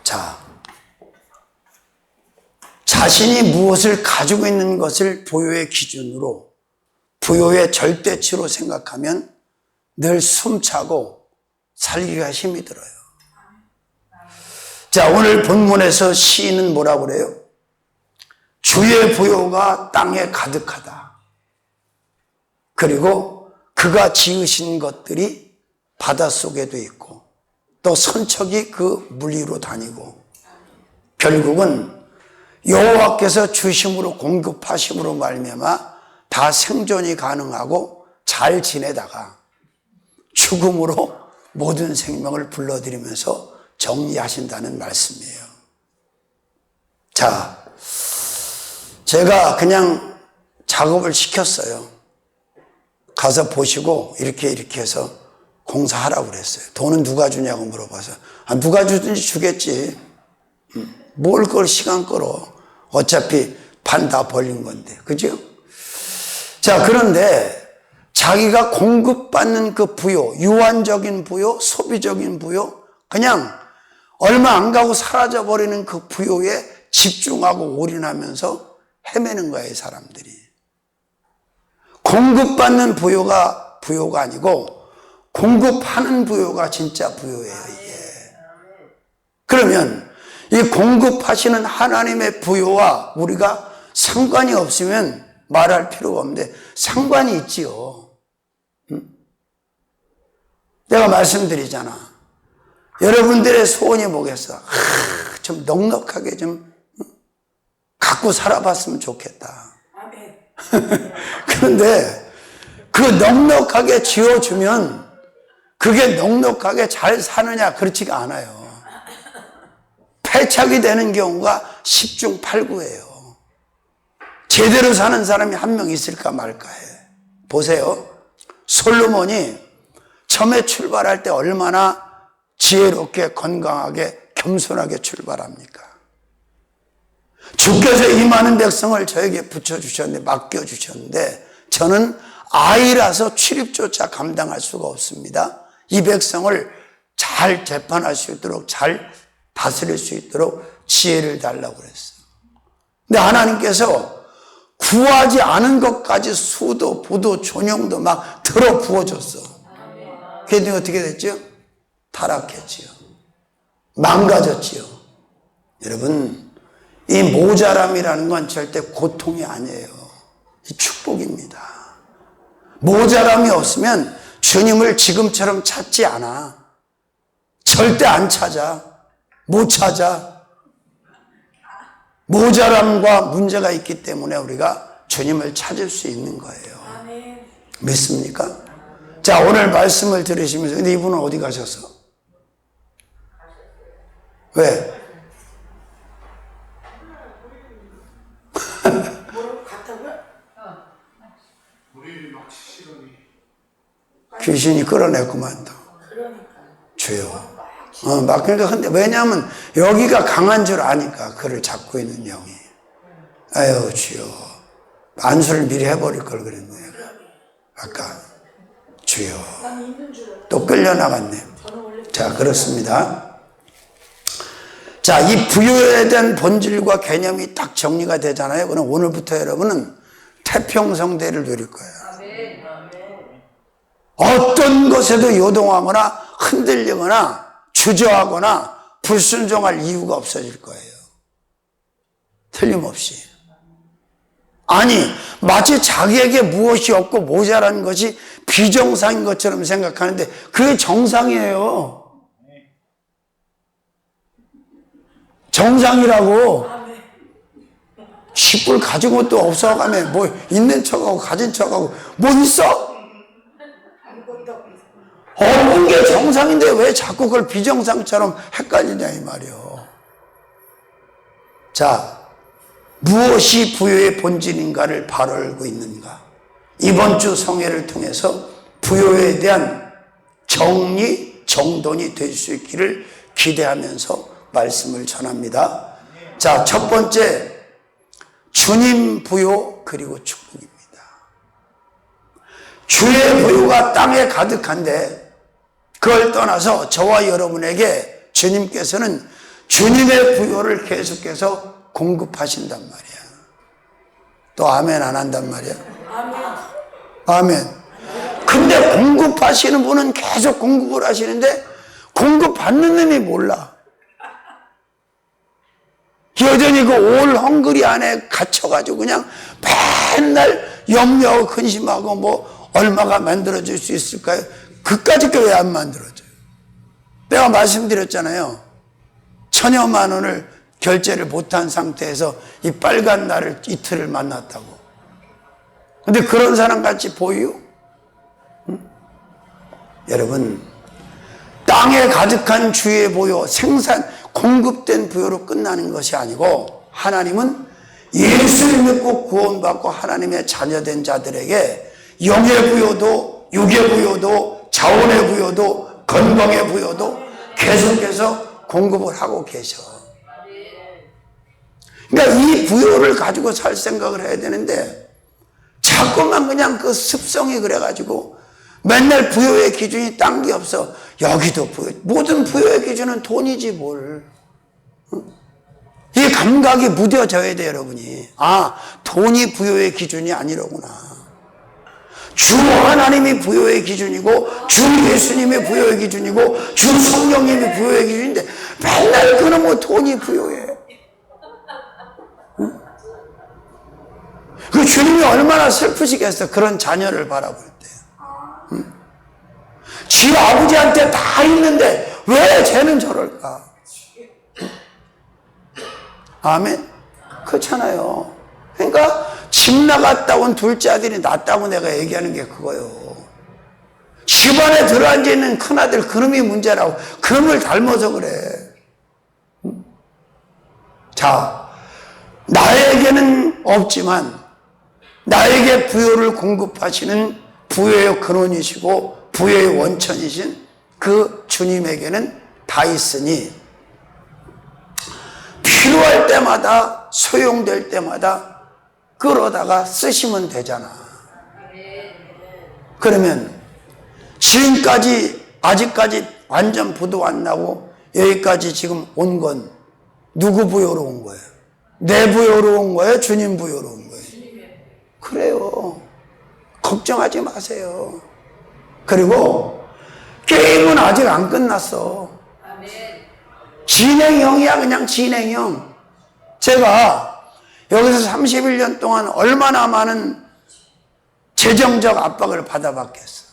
자, 자신이 무엇을 가지고 있는 것을 부요의 기준으로, 부요의 절대치로 생각하면 늘 숨차고 살기가 힘이 들어요. 자, 오늘 본문에서 시인은 뭐라고 그래요? 주의 부요가 땅에 가득하다. 그리고 그가 지으신 것들이 바닷속에도 있고 또 선척이 그 물 위로 다니고, 결국은 여호와께서 주심으로 공급하심으로 말미암아 다 생존이 가능하고 잘 지내다가 죽음으로 모든 생명을 불러들이면서 정리하신다는 말씀이에요. 자, 제가 그냥 작업을 시켰어요. 가서 보시고 이렇게 해서 공사하라고 그랬어요. 돈은 누가 주냐고 물어봐서, 누가 주든지 주겠지. 뭘 그걸 시간 끌어. 어차피 반 다 벌린 건데. 그죠? 자, 그런데 자기가 공급받는 그 부요, 유한적인 부요, 소비적인 부요, 그냥 얼마 안 가고 사라져버리는 그 부요에 집중하고 올인하면서 헤매는 거예요, 사람들이. 공급받는 부요가 부요가 아니고 공급하는 부요가 진짜 부요예요, 이게. 그러면 이 공급하시는 하나님의 부요와 우리가 상관이 없으면 말할 필요가 없는데 상관이 있지요. 내가 말씀드리잖아. 여러분들의 소원이 뭐겠어? 좀 넉넉하게 좀 갖고 살아봤으면 좋겠다. 그런데 그 넉넉하게 지어주면 그게 넉넉하게 잘 사느냐? 그렇지가 않아요. 패착이 되는 경우가 10중 8구예요. 제대로 사는 사람이 한 명 있을까 말까 해. 보세요. 솔로몬이 처음에 출발할 때 얼마나 지혜롭게 건강하게 겸손하게 출발합니까? 주께서 이 많은 백성을 저에게 붙여주셨는데, 맡겨주셨는데 저는 아이라서 출입조차 감당할 수가 없습니다. 이 백성을 잘 재판할 수 있도록, 잘 다스릴 수 있도록 지혜를 달라고 그랬어요. 근데 하나님께서 구하지 않은 것까지 수도, 부도, 존영도 막 들어 부어줬어. 그랬더니 어떻게 됐죠? 타락했지요. 망가졌지요. 여러분, 이 모자람이라는 건 절대 고통이 아니에요. 이 축복입니다. 모자람이 없으면 주님을 지금처럼 찾지 않아. 절대 안 찾아. 못 찾아. 모자람과 문제가 있기 때문에 우리가 주님을 찾을 수 있는 거예요. 믿습니까? 자, 오늘 말씀을 들으시면서, 근데 이분은 어디 가셨어? 왜? 귀신이 끌어냈구만 또. 주여. 그러니까 근데 왜냐하면 여기가 강한 줄 아니까 그를 잡고 있는 영이. 아유 주여. 안수를 미리 해버릴 걸 그랬네. 아까 주여. 또 끌려나갔네. 자, 그렇습니다. 자, 이 부요에 대한 본질과 개념이 딱 정리가 되잖아요. 그럼 오늘부터 여러분은 태평성대를 누릴 거예요. 어떤 것에도 요동하거나 흔들리거나 주저하거나 불순종할 이유가 없어질 거예요. 틀림없이. 아니, 마치 자기에게 무엇이 없고 모자란 것이 비정상인 것처럼 생각하는데 그게 정상이에요. 정상이라고. 10불 가진 것도 없어가면 뭐 있는 척하고 가진 척하고 뭐 있어? 없는 게 정상인데 왜 자꾸 그걸 비정상처럼 헷갈리냐 이 말이요. 자, 무엇이 부요의 본질인가를 바로 알고 있는가? 이번 주 성회를 통해서 부요에 대한 정리, 정돈이 될 수 있기를 기대하면서 말씀을 전합니다. 자, 첫 번째, 주님 부요 그리고 축복입니다. 주의 부요가 땅에 가득한데 그걸 떠나서 저와 여러분에게 주님께서는 주님의 부요를 계속해서 공급하신단 말이야. 또 아멘 안 한단 말이야. 아멘. 근데 공급하시는 분은 계속 공급을 하시는데 공급받는 놈이 몰라. 여전히 그 올 헝그리 안에 갇혀가지고 그냥 맨날 염려하고 근심하고 뭐 얼마가 만들어질 수 있을까요? 그까짓 게 왜 안 만들어져요? 내가 말씀드렸잖아요. 1,000여만 원을 결제를 못한 상태에서 이 빨간 날을 이틀을 만났다고. 근데 그런 사람 같이 보여요? 응? 여러분, 땅에 가득한 주의 부요, 생산, 공급된 부요로 끝나는 것이 아니고 하나님은 예수를 믿고 구원받고 하나님의 자녀된 자들에게 영의 부요도, 육의 부요도, 자원의 부요도, 건강의 부요도 계속해서 공급을 하고 계셔. 그러니까 이 부요를 가지고 살 생각을 해야 되는데 자꾸만 그냥 그 습성이 그래가지고 맨날 부요의 기준이 딴 게 없어. 여기도 부요. 모든 부요의 기준은 돈이지 뭘. 이 감각이 무뎌져야 돼, 여러분이. 아, 돈이 부요의 기준이 아니로구나. 주 하나님이 부요의 기준이고 주 예수님이 부요의 기준이고 주 성령님이 부요의 기준인데 맨날 그놈의 돈이 부요해. 응? 그 주님이 얼마나 슬프시겠어, 그런 자녀를 바라볼 때. 응? 지 아버지한테 다 있는데 왜 쟤는 저럴까? 아멘? 그렇잖아요. 그러니까 집 나갔다 온 둘째 아들이 낫다고 내가 얘기하는 게 그거예요. 집안에 들어앉아 있는 큰아들 그놈이 문제라고. 그놈을 닮아서 그래. 자, 나에게는 없지만 나에게 부요를 공급하시는 부요의 근원이시고 부요의 원천이신 그 주님에게는 다 있으니 필요할 때마다 소용될 때마다 끌어다가 쓰시면 되잖아. 그러면 지금까지 아직까지 완전 부도 안 나고 여기까지 지금 온 건 누구 부요로 온 거예요? 내 부요로 온 거예요? 주님 부요로 온 거예요? 그래요. 걱정하지 마세요. 그리고 게임은 아직 안 끝났어. 진행형이야. 그냥 진행형. 제가 여기서 31년 동안 얼마나 많은 재정적 압박을 받아봤겠어.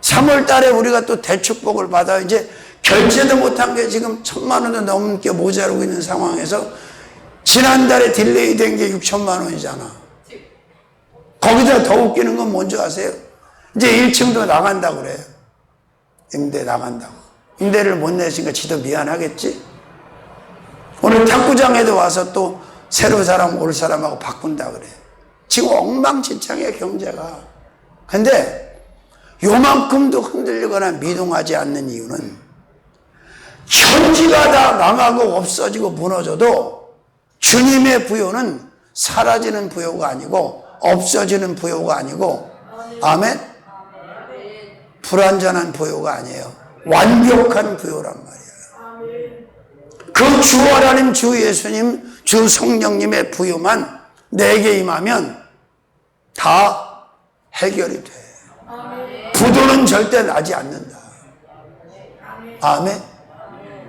3월 달에 우리가 또 대축복을 받아 이제 결제도 못한 게 지금 1,000만 원도 넘게 모자르고 있는 상황에서 지난달에 딜레이 된 게 6천만 원이잖아. 거기다 더 웃기는 건 뭔지 아세요? 이제 1층도 나간다고 그래요. 임대 나간다고. 임대를 못 내시니까 지도 미안하겠지? 오늘 탁구장에도 와서 또 새로 사람 올 사람하고 바꾼다 그래. 지금 엉망진창이야, 경제가. 근데 요만큼도 흔들리거나 미동하지 않는 이유는 천지가 다 망하고 없어지고 무너져도 주님의 부요는 사라지는 부요가 아니고 없어지는 부요가 아니고, 아멘? 불완전한 부요가 아니에요. 완벽한 부요란 말이에요. 그 주 하나님, 주 예수님, 주 성령님의 부요만 내게 임하면 다 해결이 돼. 부도는 절대 나지 않는다. 아멘.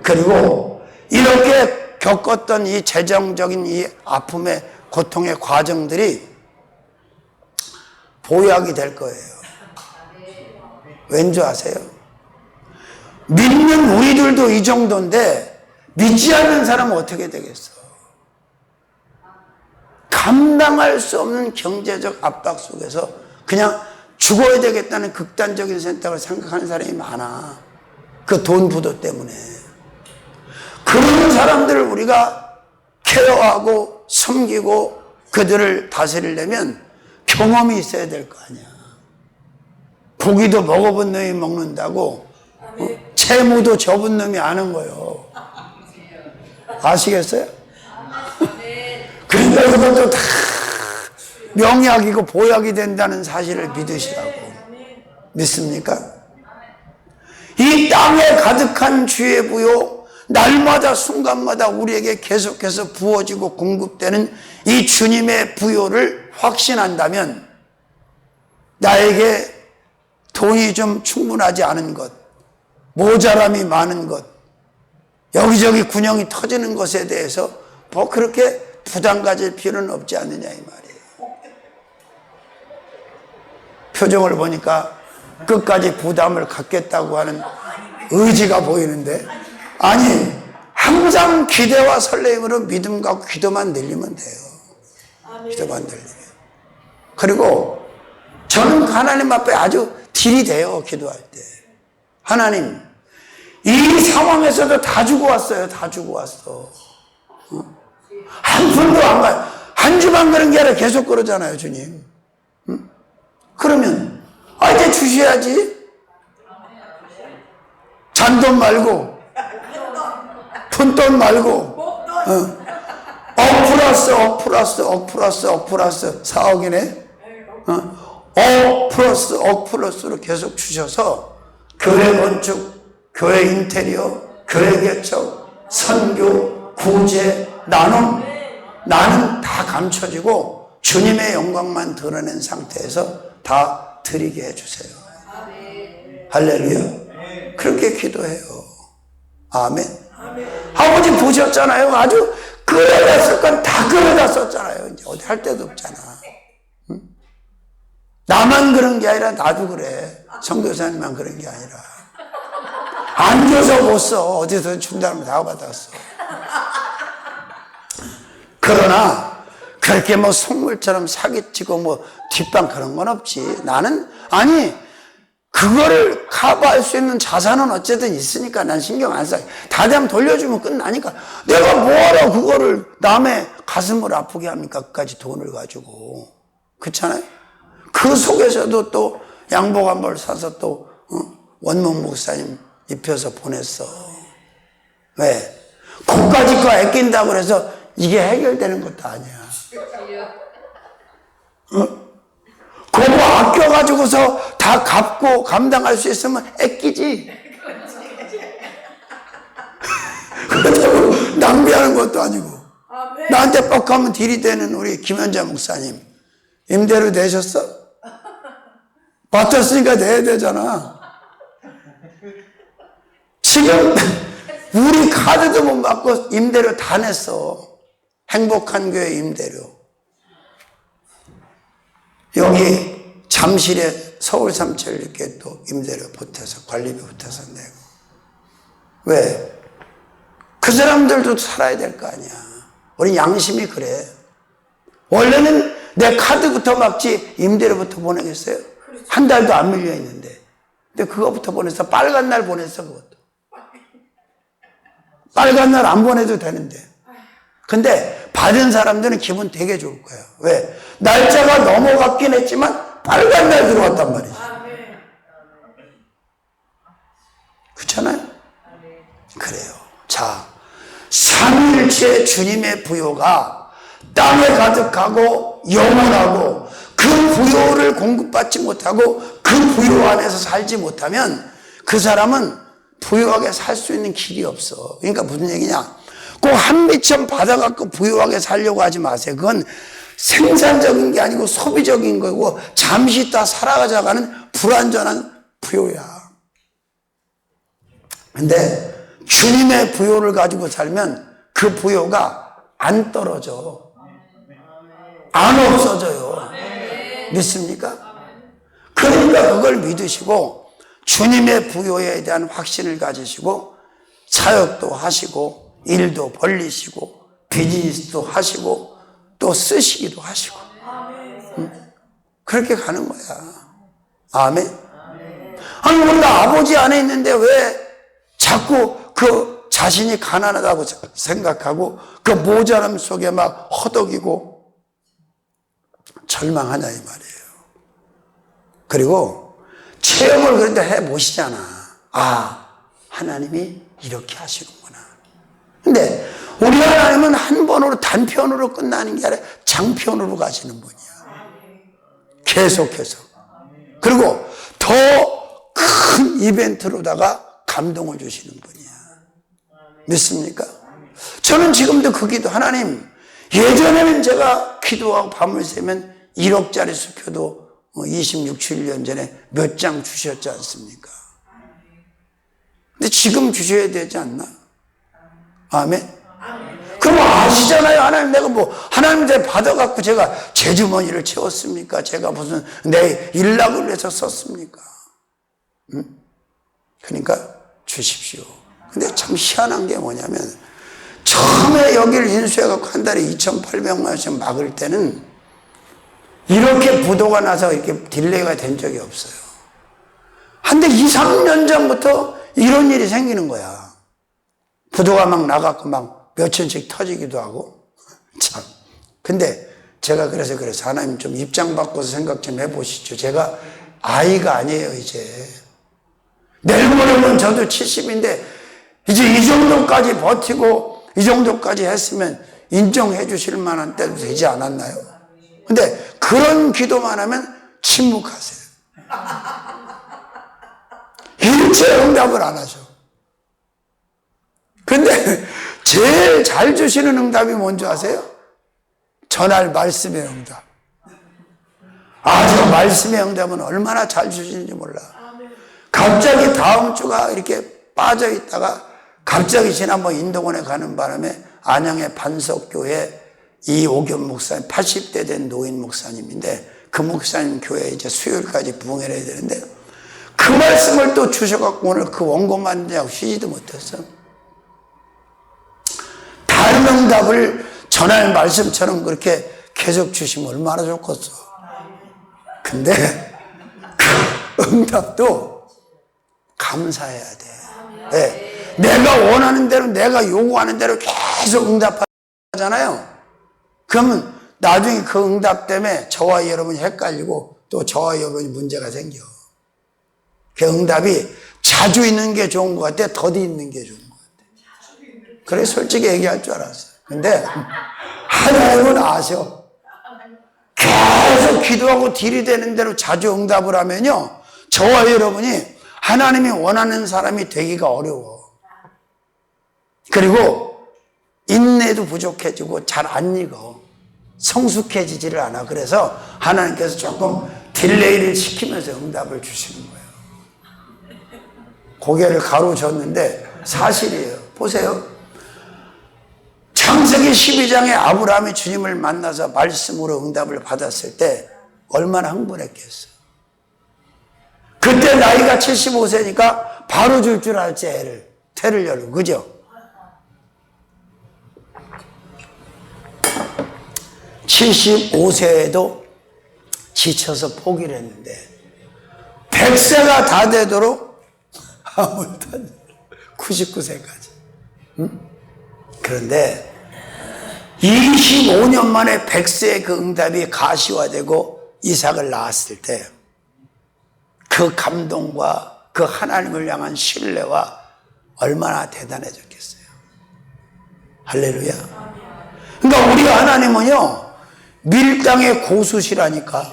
그리고 이렇게 겪었던 이 재정적인 이 아픔의 고통의 과정들이 보약이 될 거예요. 왠 줄 아세요? 믿는 우리들도 이 정도인데 믿지 않는 사람은 어떻게 되겠어? 감당할 수 없는 경제적 압박 속에서 그냥 죽어야 되겠다는 극단적인 선택을 생각하는 사람이 많아. 그 돈 부도 때문에. 그런 사람들을 우리가 케어하고 섬기고 그들을 다스리려면 경험이 있어야 될 거 아니야. 고기도 먹어본 놈이 먹는다고 채무도 접은 놈이 아는 거예요. 아시겠어요? 그러니까 이것도 다 명약이고 보약이 된다는 사실을 믿으시라고. 믿습니까? 이 땅에 가득한 주의 부요, 날마다 순간마다 우리에게 계속해서 부어지고 공급되는 이 주님의 부요를 확신한다면 나에게 돈이 좀 충분하지 않은 것, 모자람이 많은 것, 여기저기 군형이 터지는 것에 대해서 뭐 그렇게 부담 가질 필요는 없지 않느냐 이 말이에요. 표정을 보니까 끝까지 부담을 갖겠다고 하는 의지가 보이는데, 아니 항상 기대와 설레임으로 믿음 갖고 기도만 늘리면 돼요. 기도만 늘리면. 그리고 저는 하나님 앞에 아주 딜이 돼요. 기도할 때. 하나님, 이 상황에서도 다 주고 왔어요. 다 주고 왔어. 한 푼도 안 가요. 한 주만 그런 게 아니라 계속 그러잖아요, 주님. 그러면 이제 주셔야지. 잔돈 말고, 푼돈 말고, 억 플러스 4억이네. 억 플러스로 계속 주셔서 교회 건축, 교회 인테리어, 교회 개척, 선교, 구제, 나눔, 나는 다 감춰지고 주님의 영광만 드러낸 상태에서 다 드리게 해주세요. 할렐루야. 그렇게 기도해요. 아멘. 아버지 보셨잖아요. 아주 끌어다 쓸 건 다 끌어다 썼잖아요. 이제 어디 할 데도 없잖아. 응? 나만 그런 게 아니라 나도 그래. 선교사님만 그런 게 아니라. 안 줘서 못 써. 어디서 준다면 다 받았어. 그러나 그렇게 뭐 속물처럼 사기치고 뭐 뒷방 그런 건 없지. 나는 아니 그거를 커버할 수 있는 자산은 어쨌든 있으니까 난 신경 안 써. 다 되면 돌려주면 끝나니까. 내가 뭐하러 그거를 남의 가슴을 아프게 합니까? 끝까지 돈을 가지고. 그렇잖아요? 그 속에서도 또 양복 한 벌 사서 또 원문 목사님 입혀서 보냈어. 왜? 그까짓 거 아낀다고 그래서 이게 해결되는 것도 아니야. 그거 아껴가지고서 다 갚고 감당할 수 있으면 아끼지. 그렇다고 낭비하는 것도 아니고. 나한테 뻑하면 딜이 되는 우리 김현자 목사님 임대료 내셨어? 받았으니까 내야 되잖아. 지금 우리 카드도 못 받고 임대료 다 냈어. 행복한 교회 임대료. 여기 잠실에 서울 삼철 이렇게 또 임대료 보태서 관리비 보태서 내고. 왜? 그 사람들도 살아야 될 거 아니야. 우리 양심이 그래. 원래는 내 카드부터 막지 임대료부터 보내겠어요? 한 달도 안 밀려 있는데. 근데 그거부터 보내서 빨간 날 보냈어, 그것도. 빨간 날 안 보내도 되는데. 근데 받은 사람들은 기분 되게 좋을 거예요. 왜? 날짜가 넘어갔긴 했지만 빨간 날 들어왔단 말이지. 그렇잖아요? 그래요. 자, 삼위일체 주님의 부요가 땅에 가득하고 영원하고 그 부요를 공급받지 못하고 그 부요 안에서 살지 못하면 그 사람은 부유하게 살 수 있는 길이 없어. 그러니까 무슨 얘기냐? 꼭 한 미천 받아갖고 부유하게 살려고 하지 마세요. 그건 생산적인 게 아니고 소비적인 거고 잠시 있다 살아가자가는 불완전한 부요야. 근데 주님의 부요를 가지고 살면 그 부요가 안 떨어져. 안 없어져요. 믿습니까? 그러니까 그걸 믿으시고 주님의 부요에 대한 확신을 가지시고 사역도 하시고 일도 벌리시고 비즈니스도 하시고 또 쓰시기도 하시고 그렇게 가는 거야. 아멘. 아니 우리가 아버지 안에 있는데 왜 자꾸 그 자신이 가난하다고 생각하고 그 모자람 속에 막 허덕이고 절망하냐 이 말이에요. 그리고 체험을 그런데 해보시잖아. 아, 하나님이 이렇게 하시는구나. 근데 우리 하나님은 한 번으로 단편으로 끝나는 게 아니라 장편으로 가시는 분이야. 계속해서. 그리고 더 큰 큰 이벤트로다가 감동을 주시는 분이야. 믿습니까? 저는 지금도 그 기도, 하나님, 예전에는 제가 기도하고 밤을 새면 1억짜리 수표도 26, 7년 전에 몇 장 주셨지 않습니까? 근데 지금 주셔야 되지 않나? 아멘? 그럼 아시잖아요. 하나님, 내가 하나님한테 받아갖고 제가 제 주머니를 채웠습니까? 제가 무슨 내 일락을 위해서 썼습니까? 응? 그러니까 주십시오. 근데 참 희한한 게 뭐냐면, 처음에 여기를 인수해갖고 한 달에 2,800만 원씩 막을 때는 이렇게 부도가 나서 이렇게 딜레이가 된 적이 없어요. 한데 2, 3년 전부터 이런 일이 생기는 거야. 부도가 막 나갖고 막 몇천씩 터지기도 하고. 참. 근데 제가 그래서 하나님 좀 입장 바꿔서 생각 좀 해보시죠. 제가 아이가 아니에요, 이제. 내일 모레면 저도 70인데 이제 이 정도까지 버티고 이 정도까지 했으면 인정해 주실 만한 때도 되지 않았나요? 근데 그런 기도만 하면 침묵하세요. 일체 응답을 안 하죠. 근데 제일 잘 주시는 응답이 뭔지 아세요? 전할 말씀의 응답. 저 말씀의 응답은 얼마나 잘 주시는지 몰라. 갑자기 다음 주가 이렇게 빠져 있다가 갑자기 지난번 인도원에 가는 바람에 안양의 반석교회 이오겸 목사님, 80대 된 노인 목사님인데 그 목사님 교회에 이제 수요일까지 부흥회를 해야 되는데 그 말씀을 또 주셔갖고 오늘 그 원고만 하고 쉬지도 못했어. 다른 응답을 전할 말씀처럼 그렇게 계속 주시면 얼마나 좋겠어. 근데 그 응답도 감사해야 돼. 네. 내가 원하는 대로, 내가 요구하는 대로 계속 응답하잖아요. 그러면 나중에 그 응답 때문에 저와 여러분이 헷갈리고 또 저와 여러분이 문제가 생겨. 그 응답이 자주 있는 게 좋은 것 같아, 더디 있는 게 좋은 것 같아. 그래 솔직히 얘기할 줄 알았어요. 근데 하나님은 아셔. 계속 기도하고 딜이 되는 대로 자주 응답을 하면요, 저와 여러분이 하나님이 원하는 사람이 되기가 어려워. 그리고 인내도 부족해지고 잘 안 익어. 성숙해지지를 않아. 그래서 하나님께서 조금 딜레이를 시키면서 응답을 주시는 거예요. 고개를 가로젓는데 사실이에요. 보세요. 창세기 12장에 아브라함이 주님을 만나서 말씀으로 응답을 받았을 때 얼마나 흥분했겠어요. 그때 나이가 75세니까 바로 줄 알았지, 태를 열고. 그죠? 75세에도 지쳐서 포기를 했는데 100세가 다 되도록 아무것도 안 돼. 99세까지. 응? 그런데 25년 만에 100세의 그 응답이 가시화되고 이삭을 낳았을 때 그 감동과 그 하나님을 향한 신뢰와 얼마나 대단해졌겠어요. 할렐루야. 그러니까 우리 하나님은요, 밀당의 고수시라니까.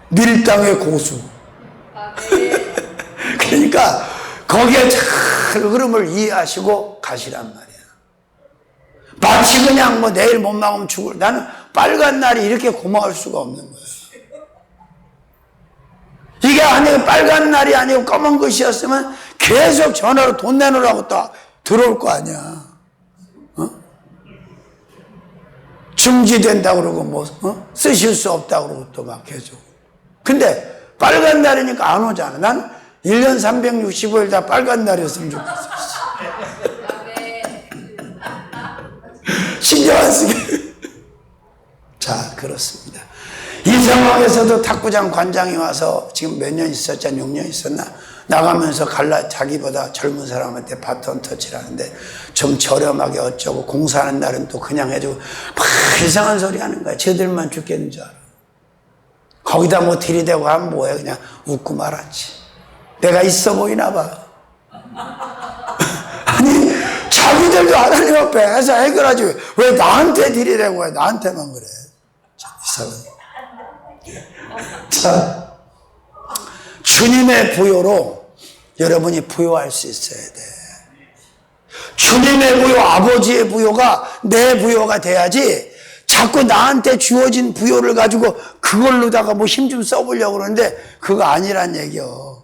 밀당의 고수. 그러니까 거기에 잘 흐름을 이해하시고 가시란 말이야. 마치 그냥 내일 못 막으면 죽을. 나는 빨간 날이 이렇게 고마울 수가 없는 거야. 이게 아니고 빨간 날이 아니고 검은 것이었으면 계속 전화로 돈 내놓으라고 또 들어올 거 아니야. 중지된다고 그러고 쓰실 수 없다고 그러고 또 막 계속. 근데 빨간 날이니까 안 오잖아. 난 1년 365일 다 빨간 날이었으면 좋겠어. 신경 안 쓰게. 자, 그렇습니다. 이 상황에서도 탁구장 관장이 와서 지금 몇 년 있었잖아. 6년 있었나? 나가면서 자기보다 젊은 사람한테 바톤 터치를 하는데 좀 저렴하게 어쩌고, 공사하는 날은 또 그냥 해주고 막 이상한 소리 하는 거야. 쟤들만 죽겠는 줄 알아. 거기다 들이대고 하면 뭐해. 그냥 웃고 말았지. 내가 있어 보이나 봐. 아니, 자기들도 하나님 앞에서 해결하지 왜 나한테 들이대고 해. 나한테만 그래. 참 이상하네. 자, 주님의 부요로 여러분이 부요할 수 있어야 돼. 주님의 부요, 아버지의 부요가 내 부요가 돼야지 자꾸 나한테 주어진 부요를 가지고 그걸로다가 뭐 힘 좀 써보려고 그러는데 그거 아니란 얘기요.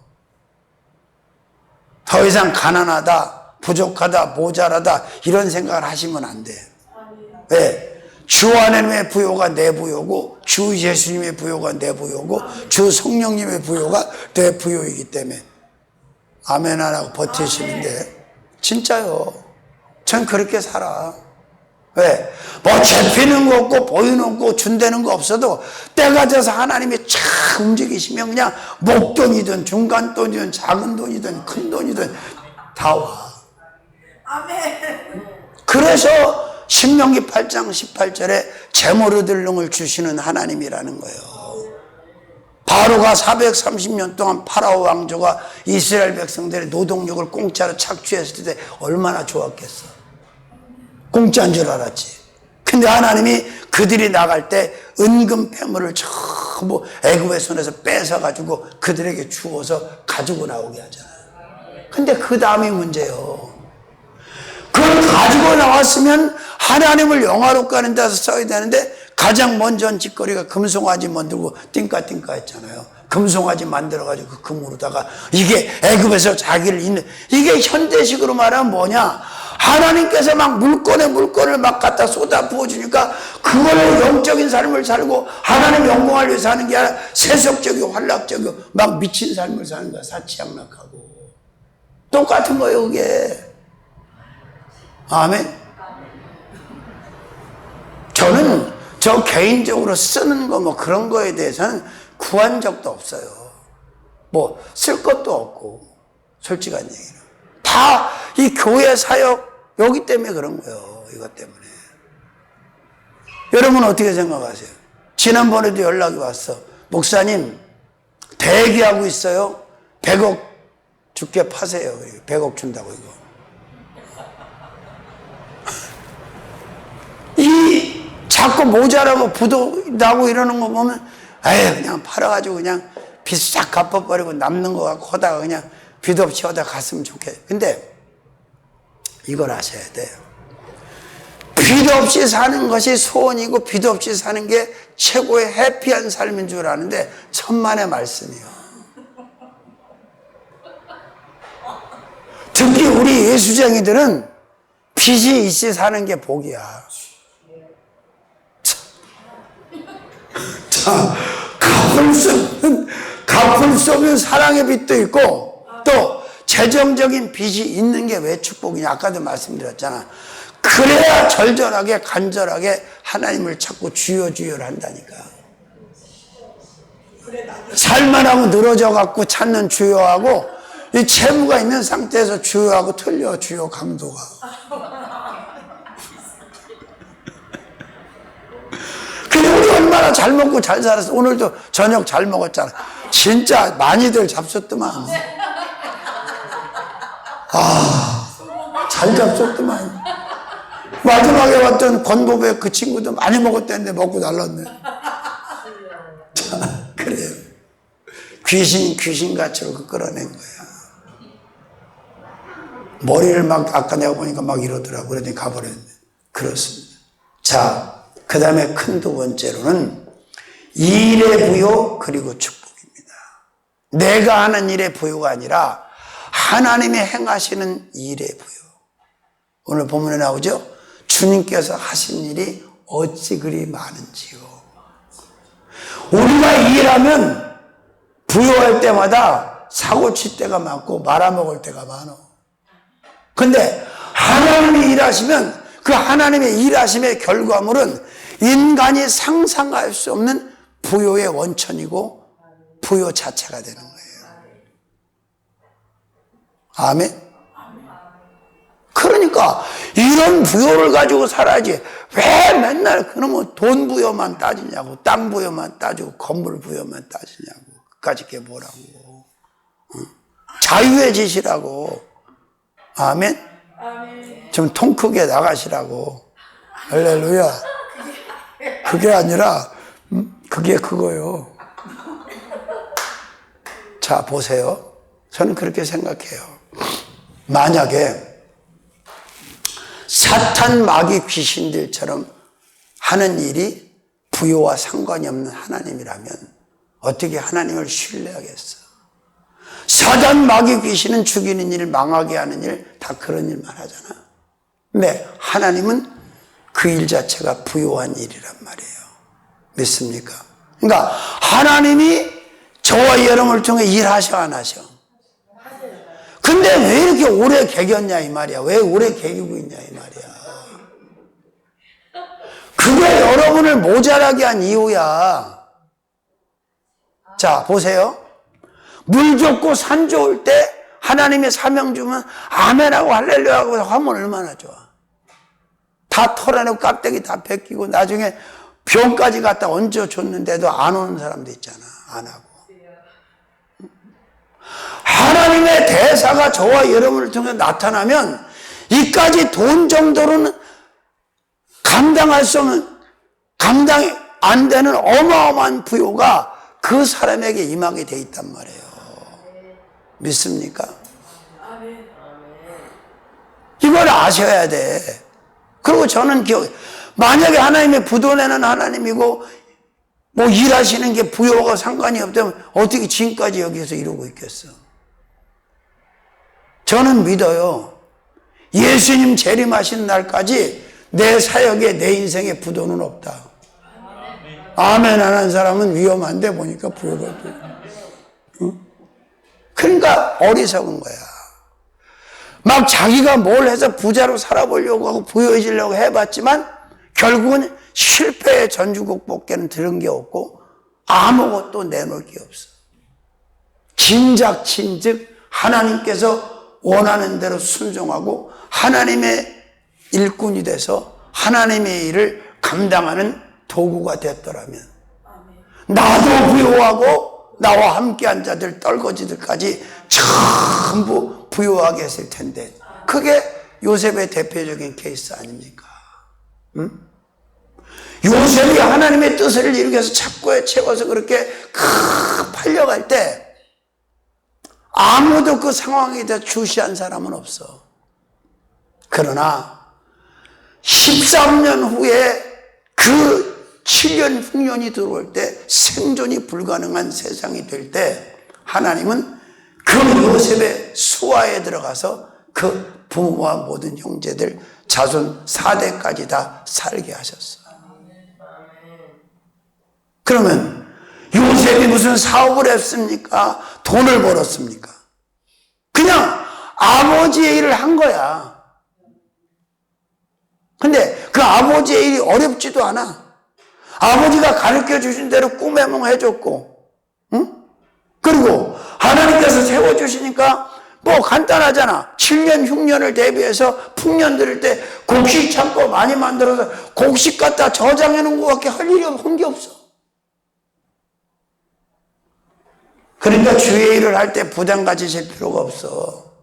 더 이상 가난하다, 부족하다, 모자라다 이런 생각을 하시면 안 돼. 왜? 주 하나님의 부요가 내 부요고 주 예수님의 부요가 내 부요고 주 성령님의 부요가 내 부요이기 때문에 아멘 안 하고 버티시는데 진짜요. 전 그렇게 살아. 왜? 뭐 잡히는 거 없고 보이는 거 없고 준다는 거 없어도 때가 돼서 하나님이 촥 움직이시면 그냥 목돈이든 중간돈이든 작은 돈이든 큰 돈이든 다 와. 아멘. 그래서 신명기 8장 18절에 재물 얻을 능을 주시는 하나님이라는 거예요. 바로가 430년 동안 파라오 왕조가 이스라엘 백성들의 노동력을 공짜로 착취했을 때 얼마나 좋았겠어. 공짜인 줄 알았지. 근데 하나님이 그들이 나갈 때 은금 패물을 전부 애굽의 손에서 뺏어가지고 그들에게 주어서 가지고 나오게 하잖아요. 근데 그 다음이 문제예요. 그걸 가지고 나왔으면 하나님을 영화롭게 하는 데서 써야 되는데 가장 먼저 한 짓거리가 금송아지 만들고 띵까띵까 했잖아요. 금송아지 만들어가지고 그 금으로다가 이게 애굽에서 자기를 잇는, 이게 현대식으로 말하면 뭐냐? 하나님께서 막 물건을 막 갖다 쏟아 부어주니까 그걸로 영적인 삶을 살고 하나님 영광을 위해서 사는 게 아니라 세속적이고 환락적이고 막 미친 삶을 사는 거야. 사치양락하고 똑같은 거예요 그게. 아멘. 저는 저 개인적으로 쓰는 거 뭐 그런 거에 대해서는 구한 적도 없어요. 뭐 쓸 것도 없고 솔직한 얘기는 다 이 교회 사역 여기 때문에 그런 거예요. 이것 때문에. 여러분 어떻게 생각하세요? 지난번에도 연락이 왔어. 목사님 대기하고 있어요. 100억 주께 파세요. 100억 준다고 이거. 이 자꾸 모자라고 부도나고 이러는 거 보면 에이 그냥 팔아가지고 그냥 빚 싹 갚아버리고 남는 거 갖고 하다가 그냥 빚 없이 하다 갔으면 좋겠어요. 근데 이걸 아셔야 돼요. 빚 없이 사는 것이 소원이고 빚 없이 사는 게 최고의 해피한 삶인 줄 아는데 천만의 말씀이요. 특히 우리 예수쟁이들은 빚이 있이 사는 게 복이야. 자, 갚을 수 없는 사랑의 빚도 있고 또 재정적인 빚이 있는 게 왜 축복이냐. 아까도 말씀드렸잖아. 그래야 절절하게 간절하게 하나님을 찾고 주여주여를 한다니까. 살만하고 늘어져 갖고 찾는 주여하고 이 채무가 있는 상태에서 주여하고 틀려. 주여 강도가. 근데 우리 얼마나 잘 먹고 잘 살았어. 오늘도 저녁 잘 먹었잖아. 진짜 많이들 잡섰더만. 잘 잡섰더만. 마지막에 왔던 권보배 그 친구도 많이 먹었다는데 먹고 날랐네. 자, 그래요. 귀신같이 끌어낸 거야. 머리를 막 아까 내가 보니까 막 이러더라고. 그러더니 가버렸네. 그렇습니다. 자, 그 다음에 큰 두 번째로는 일의 부요 그리고 축복입니다. 내가 하는 일의 부요가 아니라 하나님이 행하시는 일의 부요. 오늘 본문에 나오죠? 주님께서 하신 일이 어찌 그리 많은지요. 우리가 일하면 부요할 때마다 사고 칠 때가 많고 말아먹을 때가 많어. 근데 하나님이 일하시면 그 하나님의 일하심의 결과물은 인간이 상상할 수 없는 부요의 원천이고 부요 자체가 되는 거예요. 아멘. 그러니까 이런 부요를 가지고 살아야지. 왜 맨날 그놈의 돈 부요만 따지냐고, 땅 부요만 따지고, 건물 부요만 따지냐고. 그까짓 게 뭐라고. 자유의 짓이라고. 아멘. 좀 통 크게 나가시라고. 할렐루야. 그게 아니라 그게 그거요. 자, 보세요. 저는 그렇게 생각해요. 만약에 사탄 마귀 귀신들처럼 하는 일이 부요와 상관이 없는 하나님이라면 어떻게 하나님을 신뢰하겠어? 사단 마귀 귀신은 죽이는 일, 망하게 하는 일, 다 그런 일만 하잖아. 근데 하나님은 그 일 자체가 부요한 일이란 말이에요. 믿습니까? 그러니까 하나님이 저와 여러분을 통해 일하셔 안 하셔? 근데 왜 이렇게 오래 개겼냐 이 말이야. 왜 오래 개기고 있냐 이 말이야. 그게 여러분을 모자라게 한 이유야. 자, 보세요. 물 좋고 산 좋을 때 하나님의 사명 주면 아멘하고 할렐루야하고 하면 얼마나 좋아. 다 털어내고 깍대기 다 벗기고 나중에 병까지 갖다 얹어줬는데도 안 오는 사람도 있잖아. 안 하고. 하나님의 대사가 저와 여러분을 통해 나타나면 이까지 돈 정도로는 감당할 수 없는, 감당이 안 되는 어마어마한 부요가 그 사람에게 임하게 돼 있단 말이에요. 믿습니까? 이걸 아셔야 돼. 그리고 저는 만약에 하나님의 부도내는 하나님이고 뭐 일하시는 게 부요와 상관이 없다면 어떻게 지금까지 여기서 이러고 있겠어? 저는 믿어요. 예수님 재림하시는 날까지 내 사역에 내 인생에 부도는 없다. 아멘 안 하는 사람은 위험한데 보니까 부요가 없고. 응? 그러니까 어리석은 거야. 막 자기가 뭘 해서 부자로 살아보려고 하고 부유해지려고 해봤지만 결국은 실패의 전주곡복에는 들은 게 없고 아무것도 내놓을 게 없어. 진작친즉 하나님께서 원하는 대로 순종하고 하나님의 일꾼이 돼서 하나님의 일을 감당하는 도구가 됐더라면 나도 부유하고 나와 함께한 자들 떨거지들까지 전부 부유하게 했을 텐데 그게 요셉의 대표적인 케이스 아닙니까? 응? 요셉이 하나님의 뜻을 이루기 위해서 착고에 채워서 그렇게 팔려갈 때 아무도 그 상황에 대해 주시한 사람은 없어. 그러나 13년 후에 그 7년 흉년이 들어올 때 생존이 불가능한 세상이 될 때 하나님은 그 요셉의 수하에 들어가서 그 부모와 모든 형제들 자손 4대까지 다 살게 하셨어. 그러면 요셉이 무슨 사업을 했습니까? 돈을 벌었습니까? 그냥 아버지의 일을 한 거야. 근데 그 아버지의 일이 어렵지도 않아. 아버지가 가르쳐 주신 대로 꿈에 몽해줬고, 응? 그리고 하나님께서 세워주시니까 뭐 간단하잖아. 7년 흉년을 대비해서 풍년 들을 때 곡식 창고 많이 만들어서 곡식 갖다 저장해 놓은 것 같게 할 일이 한 게 없어. 그러니까 주의 일을 할 때 부담 가지실 필요가 없어.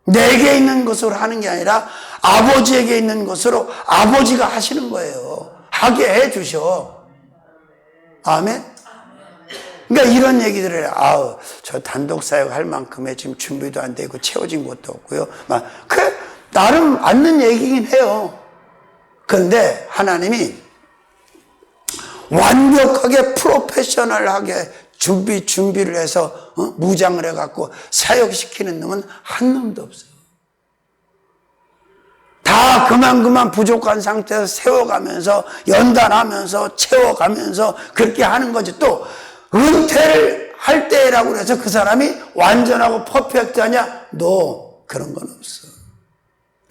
내게 있는 것으로 하는 게 아니라 아버지에게 있는 것으로 아버지가 하시는 거예요. 하게 해 주셔. 아멘? 그러니까 이런 얘기들을 해요. 아우, 저 단독 사역 할 만큼의 지금 준비도 안 되고 채워진 것도 없고요. 나름 맞는 얘기긴 해요. 그런데 하나님이 완벽하게 프로페셔널하게 준비를 해서 무장을 해갖고 사역시키는 놈은 한 놈도 없어요. 다 그만 부족한 상태에서 세워가면서 연단하면서 채워가면서 그렇게 하는 거지. 또 은퇴를 할 때라고 해서 그 사람이 완전하고 퍼펙트하냐? No, 그런 건 없어.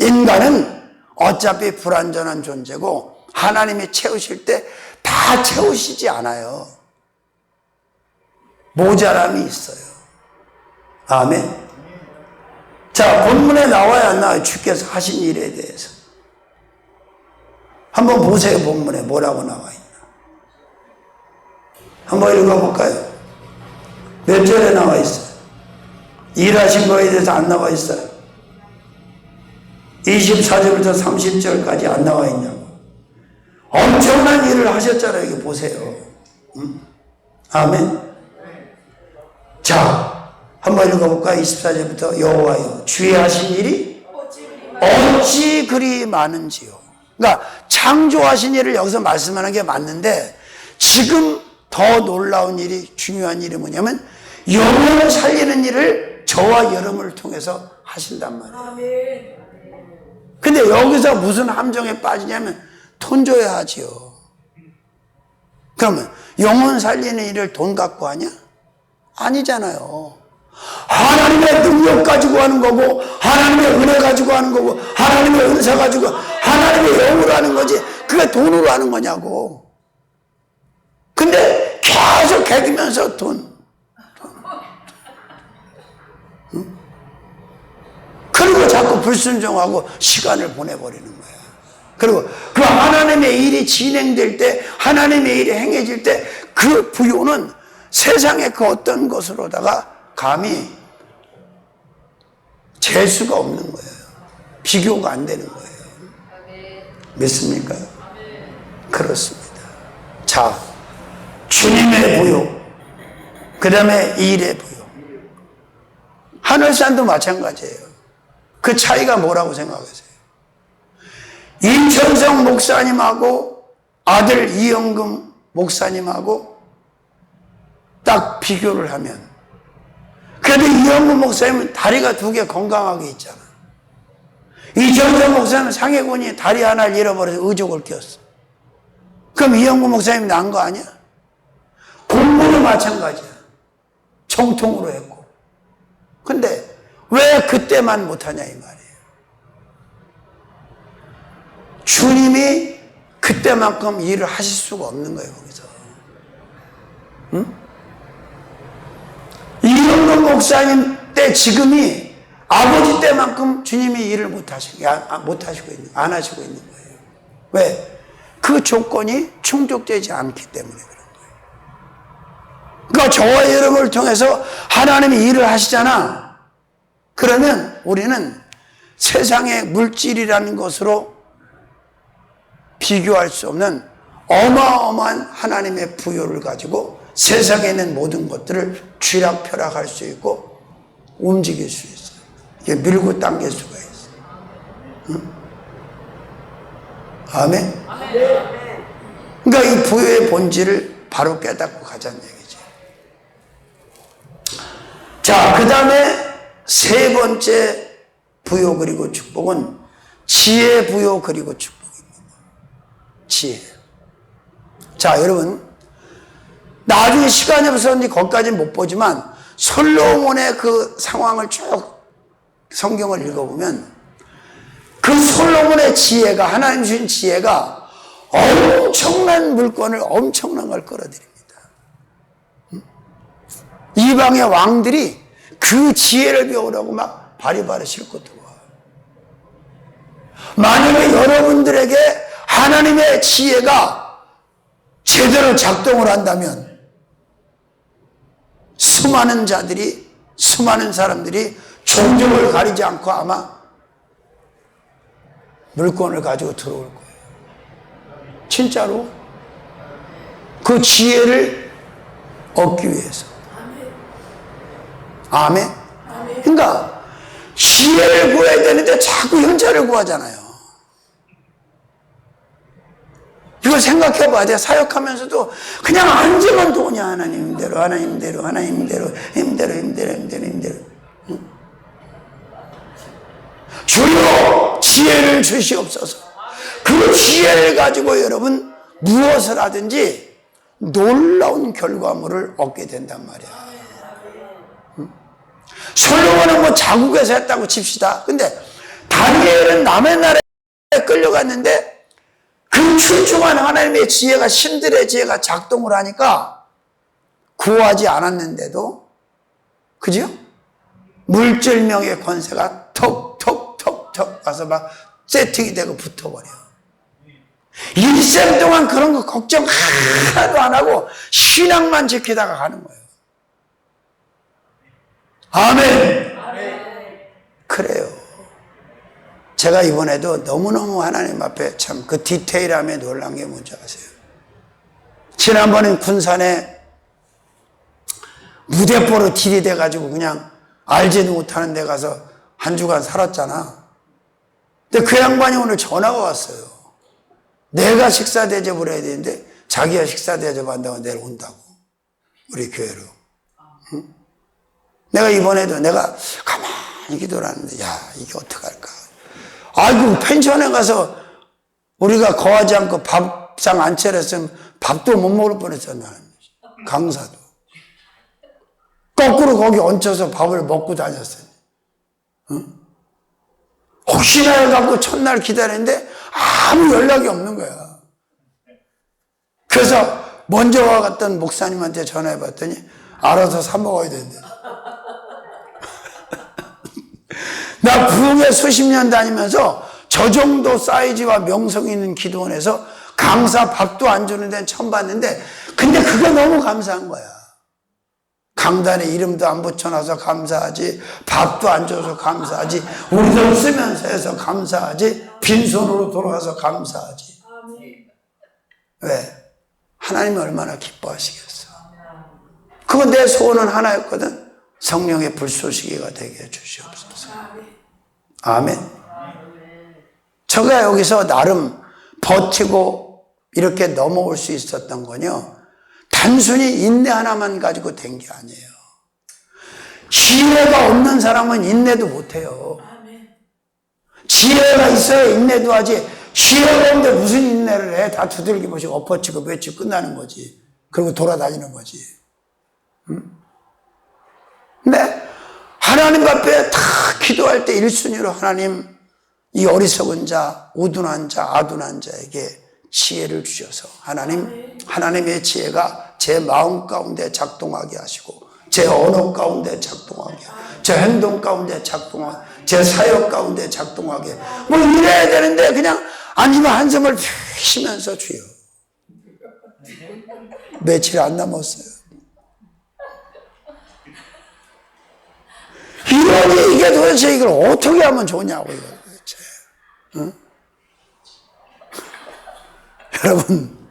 인간은 어차피 불완전한 존재고 하나님이 채우실 때 다 채우시지 않아요. 모자람이 있어요. 아멘. 자, 본문에 나와야 안 나와요? 주께서 하신 일에 대해서. 한번 보세요. 본문에 뭐라고 나와 있나. 한번 읽어볼까요? 몇 절에 나와 있어요? 일하신 거에 대해서 안 나와 있어요? 24절부터 30절까지 안 나와 있냐고. 엄청난 일을 하셨잖아요. 여기 보세요. 아멘. 자, 한번 읽어볼까요? 24절부터 여호와여 주의 하신 일이 어찌 그리 많은지요. 그러니까 창조하신 일을 여기서 말씀하는 게 맞는데 지금 더 놀라운 일이 중요한 일이 뭐냐면 영혼을 살리는 일을 저와 여러분을 통해서 하신단 말이에요. 아멘. 근데 여기서 무슨 함정에 빠지냐면 돈 줘야 하지요. 그러면 영혼 살리는 일을 돈 갖고 하냐? 아니잖아요. 하나님의 능력 가지고 하는 거고 하나님의 은혜 가지고 하는 거고 하나님의 은사 가지고 하나님의 영으로 하는 거지 그게 돈으로 하는 거냐고. 근데 계속 개기면서 돈. 응? 그리고 자꾸 불순종하고 시간을 보내버리는 거야. 그리고 그 하나님의 일이 진행될 때 하나님의 일이 행해질 때 그 부요는 세상의 그 어떤 것으로다가 감히 재수가 없는 거예요. 비교가 안 되는 거예요. 믿습니까? 그렇습니다. 자, 주님의 부요, 그 다음에 일의 부요. 하늘산도 마찬가지예요. 그 차이가 뭐라고 생각하세요? 임천성 목사님하고 아들 이영금 목사님하고 딱 비교를 하면 그래도 이영금 목사님은 다리가 2개 건강하게 있잖아. 이천성 목사님은 상해군이 다리 하나를 잃어버려서 의족을 꼈어. 그럼 이영금 목사님이 나은 거 아니야? 공부는 마찬가지야. 정통으로 했고. 근데 왜 그때만 못하냐 이 말이에요. 주님이 그때만큼 일을 하실 수가 없는 거예요 거기서. 응? 이영금 목사님 때 지금이 아버지 때만큼 주님이 일을 안 하시고 있는 거예요. 왜? 그 조건이 충족되지 않기 때문에 그런 거예요. 그러니까 저와 여러분을 통해서 하나님이 일을 하시잖아. 그러면 우리는 세상의 물질이라는 것으로 비교할 수 없는 어마어마한 하나님의 부요를 가지고 세상에 있는 모든 것들을 쥐락펴락할 수 있고 움직일 수 있어요. 이게 밀고 당길 수가 있어요. 응? 아멘? 그러니까 이 부요의 본질을 바로 깨닫고 가자는 얘기죠. 자, 그 다음에 세 번째 부요 그리고 축복은 지혜 부요 그리고 축복입니다. 지혜. 자, 여러분 나중에 시간이 없어서 거기까지는 못 보지만 솔로몬의 그 상황을 쭉 성경을 읽어보면 그 솔로몬의 지혜가 하나님 주신 지혜가 엄청난 물건을 엄청난 걸 끌어들입니다. 이방의 왕들이 그 지혜를 배우려고 막 바리바리 싣고 들어와요. 만약에 여러분들에게 하나님의 지혜가 제대로 작동을 한다면 수많은 자들이 수많은 사람들이 종족을 가리지 않고 아마 물건을 가지고 들어올 거예요. 진짜로 그 지혜를 얻기 위해서. 아멘. 그러니까 지혜를 구해야 되는데 자꾸 현찰을 구하잖아요. 이걸 생각해 봐야 돼. 사역하면서도 그냥 앉으면 돈이야. 하나님대로 하나님대로 하나님대로 힘대로 응? 주여 지혜를 주시옵소서. 그 지혜를 가지고 여러분 무엇을 하든지 놀라운 결과물을 얻게 된단 말이야. 응? 솔로몬은 뭐 자국에서 했다고 칩시다. 근데 다니엘은 남의 나라에 끌려갔는데 그 출중한 하나님의 지혜가 신들의 지혜가 작동을 하니까 구하지 않았는데도 그죠? 물질명의 권세가 톡톡톡톡 와서 막 세팅이 되고 붙어버려. 일생 동안 그런 거 걱정 하나도 안 하고 신앙만 지키다가 가는 거예요. 아멘. 그래요. 제가 이번에도 너무너무 하나님 앞에 참 그 디테일함에 놀란 게 뭔지 아세요? 지난번엔 군산에 무대포로 딜이 돼가지고 그냥 알지도 못하는 데 가서 한 주간 살았잖아. 근데 그 양반이 오늘 전화가 왔어요. 내가 식사 대접을 해야 되는데 자기가 식사 대접한다고 내려온다고. 우리 교회로. 응? 내가 이번에도 내가 가만히 기도를 하는데 야 이게 어떡할까. 아이고 펜션에 가서 우리가 거하지 않고 밥상 안 차렸으면 밥도 못 먹을 뻔했잖아. 강사도. 거꾸로 거기 얹혀서 밥을 먹고 다녔어요. 응? 혹시나 해갖고 첫날 기다리는데 아무 연락이 없는 거야. 그래서 먼저 와갔던 목사님한테 전화해봤더니 알아서 사 먹어야 된대. 나 부흥회 수십 년 다니면서 저 정도 사이즈와 명성 있는 기도원에서 강사 밥도 안 주는 데는 처음 봤는데 근데 그게 너무 감사한 거야. 강단에 이름도 안 붙여놔서 감사하지, 밥도 안 줘서 감사하지, 우리 돈 쓰면서 해서 감사하지, 빈손으로 돌아가서 감사하지. 왜? 하나님이 얼마나 기뻐하시겠어. 그건 내 소원은 하나였거든. 성령의 불쏘시개가 되게 해주시옵소서. 아멘. 제가 여기서 나름 버티고 이렇게 넘어올 수 있었던 건요, 단순히 인내 하나만 가지고 된 게 아니에요. 지혜가 없는 사람은 인내도 못해요. 지혜가 있어야 인내도 하지. 지혜가 없는데 무슨 인내를 해? 다 두들겨 보시고 엎어치고 외치고 끝나는 거지. 그리고 돌아다니는 거지. 근데 하나님 앞에 다 기도할 때 1순위로 하나님 이 어리석은 자, 우둔한 자, 아둔한 자에게 지혜를 주셔서 하나님의 지혜가 제 마음 가운데 작동하게 하시고 제 언어 가운데 작동하게 제 행동 가운데 작동하게 제 사역 가운데 작동하게 뭐 이래야 되는데 그냥 앉으면 한숨을 푹 쉬면서 주여. 며칠 안 남았어요. 이러니 이게 도대체 이걸 어떻게 하면 좋냐고 이거 도대체. 응? 여러분,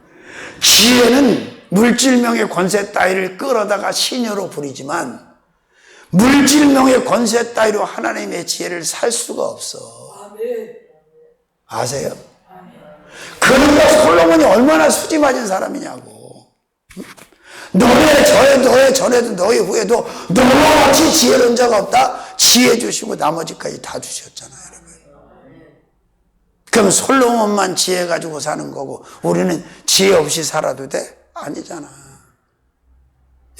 지혜는 물질명의 권세 따위를 끌어다가 시녀로 부리지만 물질명의 권세 따위로 하나님의 지혜를 살 수가 없어. 아세요? 그러니까 솔로몬이 얼마나 수지 맞은 사람이냐고. 너의 전에도 너의 후에도 너와 같이 지혜로운 자가 없다. 지혜 주시고 나머지까지 다 주셨잖아요. 그럼 솔로몬만 지혜 가지고 사는 거고 우리는 지혜 없이 살아도 돼? 아니잖아.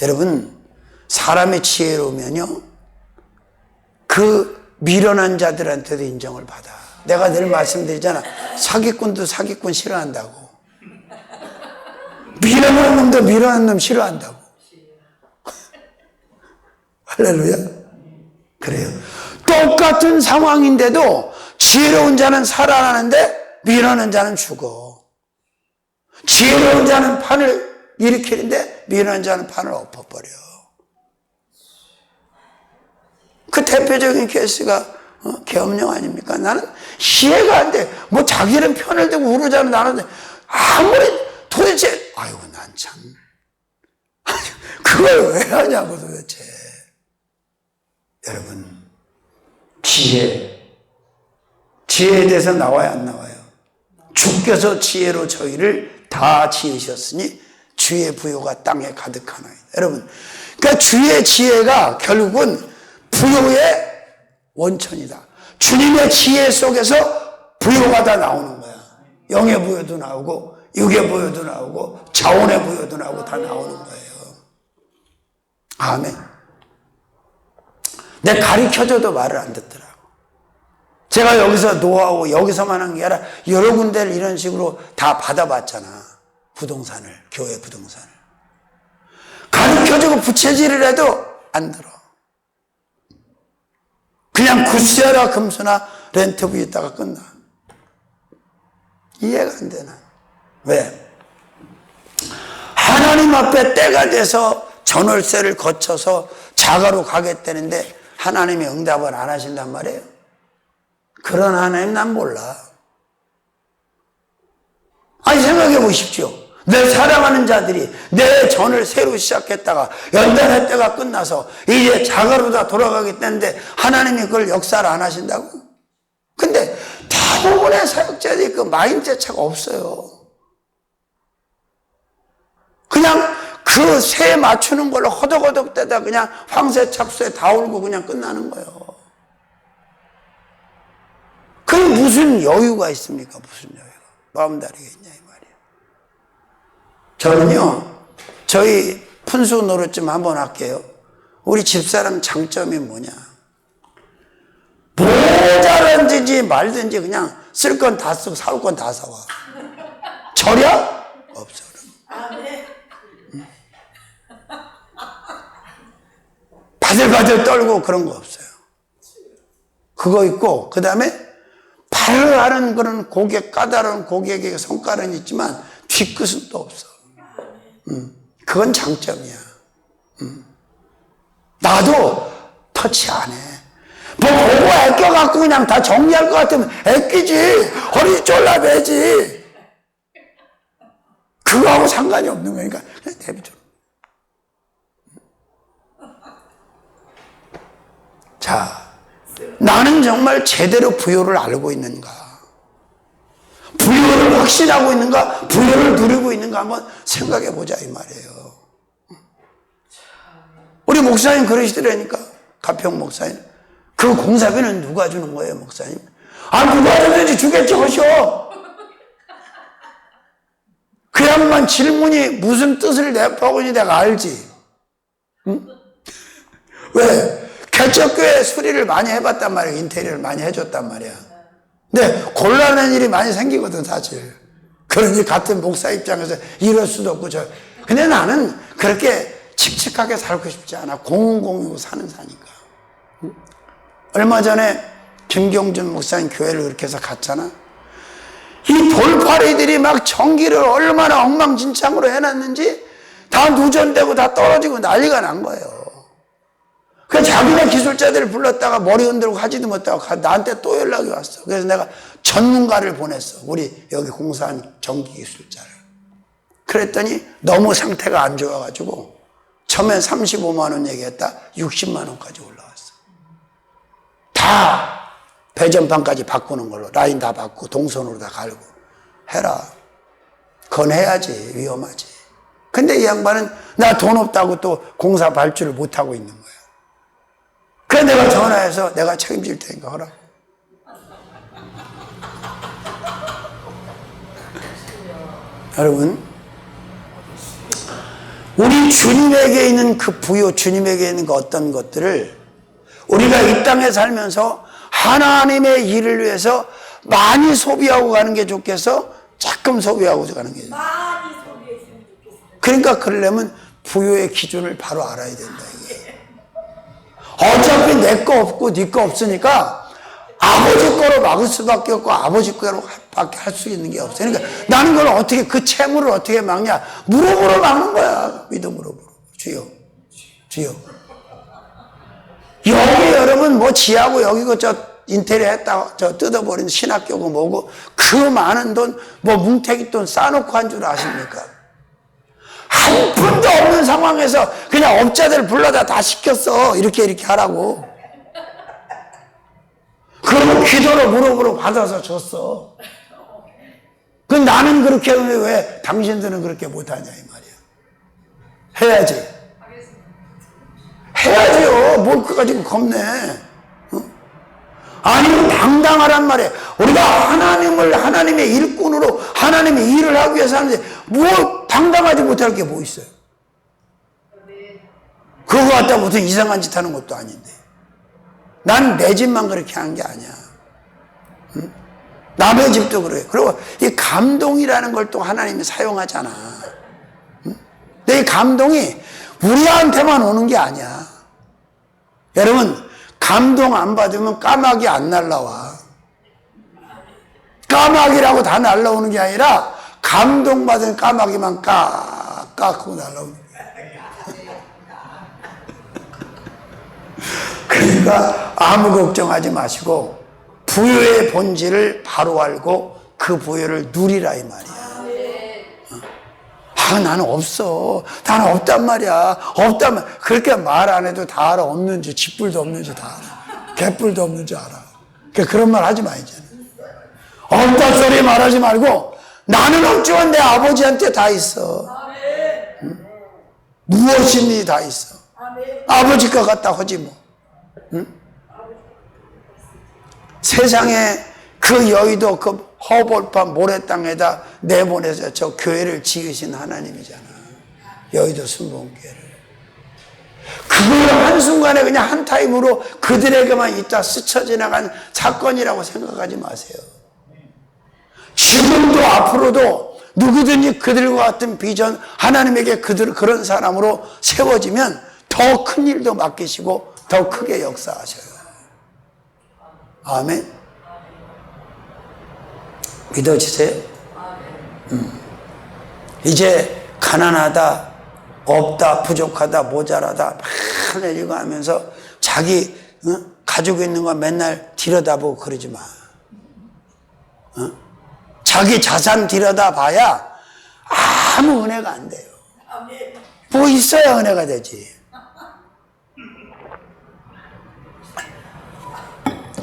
여러분, 사람의 지혜로우면요 그 미련한 자들한테도 인정을 받아. 내가 늘 말씀드리잖아. 사기꾼도 사기꾼 싫어한다고. 미련한 놈도 미련한 놈 싫어한다고. 할렐루야. 그래요. 똑같은 상황인데도 지혜로운 자는 살아나는데 미련한 자는 죽어. 지혜로운 자는 판을 일으키는데 미련한 자는 판을 엎어버려. 그 대표적인 케이스가 계엄령 아닙니까? 나는 이해가 안 돼. 뭐 자기는 편을 들고 우르자는 나는 아무리 도대체 아이고 난 참 그걸 왜 하냐고 도대체. 여러분, 지혜에 대해서 나와요 안 나와요? 주께서 지혜로 저희를 다 지으셨으니 주의 부요가 땅에 가득하나이다. 여러분, 그러니까 주의 지혜가 결국은 부요의 원천이다. 주님의 지혜 속에서 부요가 다 나오는 거야. 영의 부요도 나오고 육의 부요도 나오고 자원의 부요도 나오고 다 나오는 거예요. 아멘. 내가 가르쳐줘도 말을 안 듣더라고. 제가 여기서 노하우 여기서만 한 게 아니라 여러 군데를 이런 식으로 다 받아봤잖아. 부동산을, 교회 부동산을. 가르쳐주고 부채질을 해도 안 들어. 그냥 구세라 금수나 렌트비 있다가 끝나. 이해가 안 되나? 왜? 하나님 앞에 때가 돼서 전월세를 거쳐서 자가로 가겠다는데 하나님이 응답을 안 하신단 말이에요. 그런 하나님 난 몰라. 아니 생각해 보십시오. 내 사랑하는 자들이 내 전을 새로 시작했다가 연단의 때가 끝나서 이제 자가로 다 돌아가겠다는데 하나님이 그걸 역사를 안 하신다고? 근데 대부분의 사역자들이 그 마인드 차가 없어요. 그냥 그 새 맞추는 걸로 허덕허덕 대다 그냥 황새 착수에 다 울고 그냥 끝나는 거예요. 그게 무슨 여유가 있습니까? 무슨 여유가. 마음다리가 있냐 이 말이에요. 저는요, 저희 푼수 노릇 좀 한번 할게요. 우리 집사람 장점이 뭐냐? 모자란지 말든지 그냥 쓸 건 다 쓰고 사올 건 다 사와. 절야? 없어. 아멘. 바들바들 떨고 그런 거 없어요. 그거 있고, 그 다음에 발을 하는 그런 고객, 까다로운 고객의 성깔은 있지만 뒤끝은 또 없어. 그건 장점이야. 나도 터치 안 해. 뭐 보고 애껴갖고 그냥 다 정리할 것 같으면 애끼지. 허리 졸라매지. 그거하고 상관이 없는 거니까 그냥 내비둬. 자, 나는 정말 제대로 부요를 알고 있는가? 부요를 확신하고 있는가? 부요를 누리고 있는가? 한번 생각해 보자 이 말이에요. 우리 목사님 그러시더라니까. 가평 목사님. 그 공사비는 누가 주는 거예요, 목사님? 아, 누가 주든지 주겠지 하셔. 그 양반 질문이 무슨 뜻을 내포하고니 내가 알지. 응? 왜? 개척교회 수리를 많이 해봤단 말이야. 인테리어를 많이 해줬단 말이야. 근데 곤란한 일이 많이 생기거든, 사실. 그러니 같은 목사 입장에서 이럴 수도 없고 근데 나는 그렇게 칙칙하게 살고 싶지 않아. 공공이고 사는 사니까. 얼마 전에 김경준 목사님 교회를 그렇게 해서 갔잖아. 이 돌파리들이 막 전기를 얼마나 엉망진창으로 해놨는지 다 누전되고 다 떨어지고 난리가 난 거예요. 그 자기네 기술자들을 불렀다가 머리 흔들고 하지도 못하고 나한테 또 연락이 왔어. 그래서 내가 전문가를 보냈어. 우리 여기 공사한 전기 기술자를. 그랬더니 너무 상태가 안 좋아가지고 처음엔 35만 원 얘기했다 60만 원까지 올라왔어. 다 배전판까지 바꾸는 걸로 라인 다 바꾸고 동선으로 다 갈고 해라. 그건 해야지. 위험하지. 근데 이 양반은 나 돈 없다고 또 공사 발주를 못하고 있는 거야. 그래서 내가 전화해서 내가 책임질 테니까 하라. 여러분, 우리 주님에게 있는 그 부요, 주님에게 있는 그 어떤 것들을 우리가 이 땅에 살면서 하나님의 일을 위해서 많이 소비하고 가는 게 좋겠어? 조금 소비하고 가는 게 좋겠어? 많이 소비했으면 좋겠어요. 그러니까 그러려면 부요의 기준을 바로 알아야 된다. 이게. 어차피 내 거 없고 네 거 없으니까 아버지 거로 막을 수밖에 없고 아버지 거로 밖에 할 수 있는 게 없어. 그러니까 나는 그걸 어떻게 그 채무를 어떻게 막냐? 무릎으로 막는 거야. 믿음으로. 주여. 주여. 여기 여러분 뭐 지하고 여기고 저 인테리어 했다가 저 뜯어버린 신학교고 뭐고 그 많은 돈 뭐 뭉태기 돈 쌓아놓고 한 줄 아십니까? 한 푼도 없는 상황에서 그냥 업자들 불러다 다 시켰어. 이렇게 하라고. 그러면 기도로 무릎으로 받아서 줬어. 그 나는 그렇게 하는데 왜 당신들은 그렇게 못하냐 이 말이야. 해야지. 해야지요. 뭘 그거 가지고 겁내. 아니면 당당하란 말이에요. 우리가 하나님의 일꾼으로 하나님의 일을 하기 위해서 하는데 뭐 당당하지 못할 게 뭐 있어요. 그거 갖다 무슨 이상한 짓 하는 것도 아닌데. 난 내 집만 그렇게 하는 게 아니야. 응? 남의 집도 그래. 그리고 이 감동이라는 걸 또 하나님이 사용하잖아. 응? 근데 이 감동이 우리한테만 오는 게 아니야. 여러분, 감동 안 받으면 까마귀 안 날라와. 까마귀라고 다 날라오는 게 아니라 감동받은 까마귀만 까 하고 날라오는 거야. 그러니까 아무 걱정하지 마시고 부요의 본질을 바로 알고 그 부요를 누리라 이 말이야. 나는 없어. 나는 없단 말이야. 없단 말. 그렇게 말 안 해도 다 알아. 없는지, 쥐뿔도 없는지 다 알아. 개뿔도 없는지 알아. 그런 말 하지 마, 이제는. 없다 소리 말하지 말고, 나는 없지만 내 아버지한테 다 있어. 응? 무엇이니 다 있어. 아버지가 갖다 하지 뭐. 응? 세상에 그 여의도 그 허벌판 모래 땅에다 내보내서 저 교회를 지으신 하나님이잖아. 여의도 순복음교회를. 그걸 한순간에 그냥 한 타임으로 그들에게만 있다 스쳐 지나간 사건이라고 생각하지 마세요. 지금도 앞으로도 누구든지 그들과 같은 비전, 하나님에게 그런 사람으로 세워지면 더 큰 일도 맡기시고 더 크게 역사하셔요. 아멘. 믿어지세요? 이제 가난하다, 없다, 부족하다, 모자라다 맨날 이거 하면서 자기 가지고 있는 거 맨날 들여다보고 그러지 마. 자기 자산 들여다봐야 아무 은혜가 안 돼요. 뭐 있어야 은혜가 되지.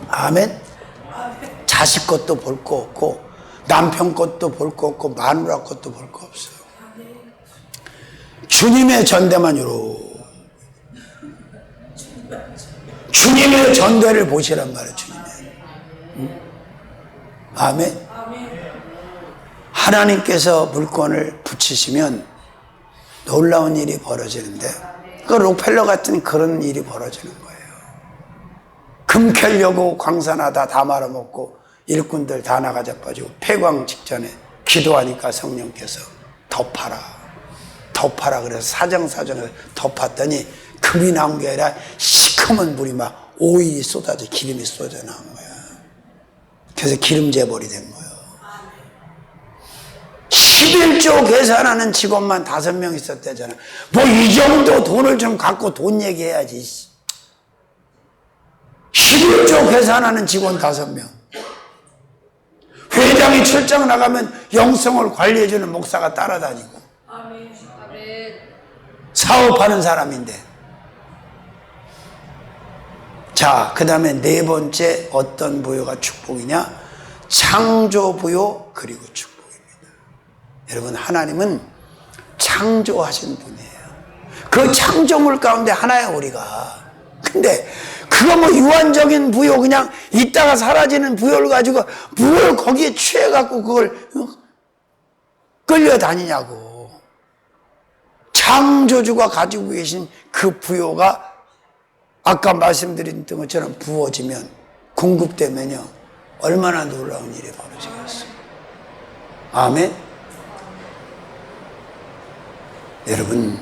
아멘. 자식 것도 볼 거 없고 남편 것도 볼 거 없고 마누라 것도 볼 거 없어요. 주님의 전대만 요렇게 주님의 전대를 보시란 말이에요. 주님의. 아멘. 하나님께서 물건을 붙이시면 놀라운 일이 벌어지는데 그 록펠러 같은 그런 일이 벌어지는 거예요. 금 캐려고 광산하다 다 말아먹고 일꾼들 다 나가 자빠지고 폐광 직전에 기도하니까 성령께서 덮어라 그래서 사정사정을 덮었더니 금이 나온 게 아니라 시커먼 물이 막 오일이 쏟아져 기름이 쏟아져 나온 거야. 그래서 기름재벌이 된 거예요. 11조 계산하는 직원만 5명 있었대잖아. 뭐 이 정도 돈을 좀 갖고 돈 얘기해야지. 11조 계산하는 직원 5명. 회장이 출장 나가면 영성을 관리해주는 목사가 따라다니고. 사업하는 사람인데. 자, 그 다음에 4번째 어떤 부여가 축복이냐? 창조부여 그리고 축복입니다. 여러분, 하나님은 창조하신 분이에요. 그 창조물 가운데 하나예요, 우리가. 근데 그거 뭐 유한적인 부여, 그냥 있다가 사라지는 부여를 가지고 뭘 거기에 취해갖고 그걸 끌려다니냐고. 창조주가 가지고 계신 그 부여가 아까 말씀드린 것처럼 부어지면, 공급되면요, 얼마나 놀라운 일이 벌어지겠어요. 아멘. 여러분,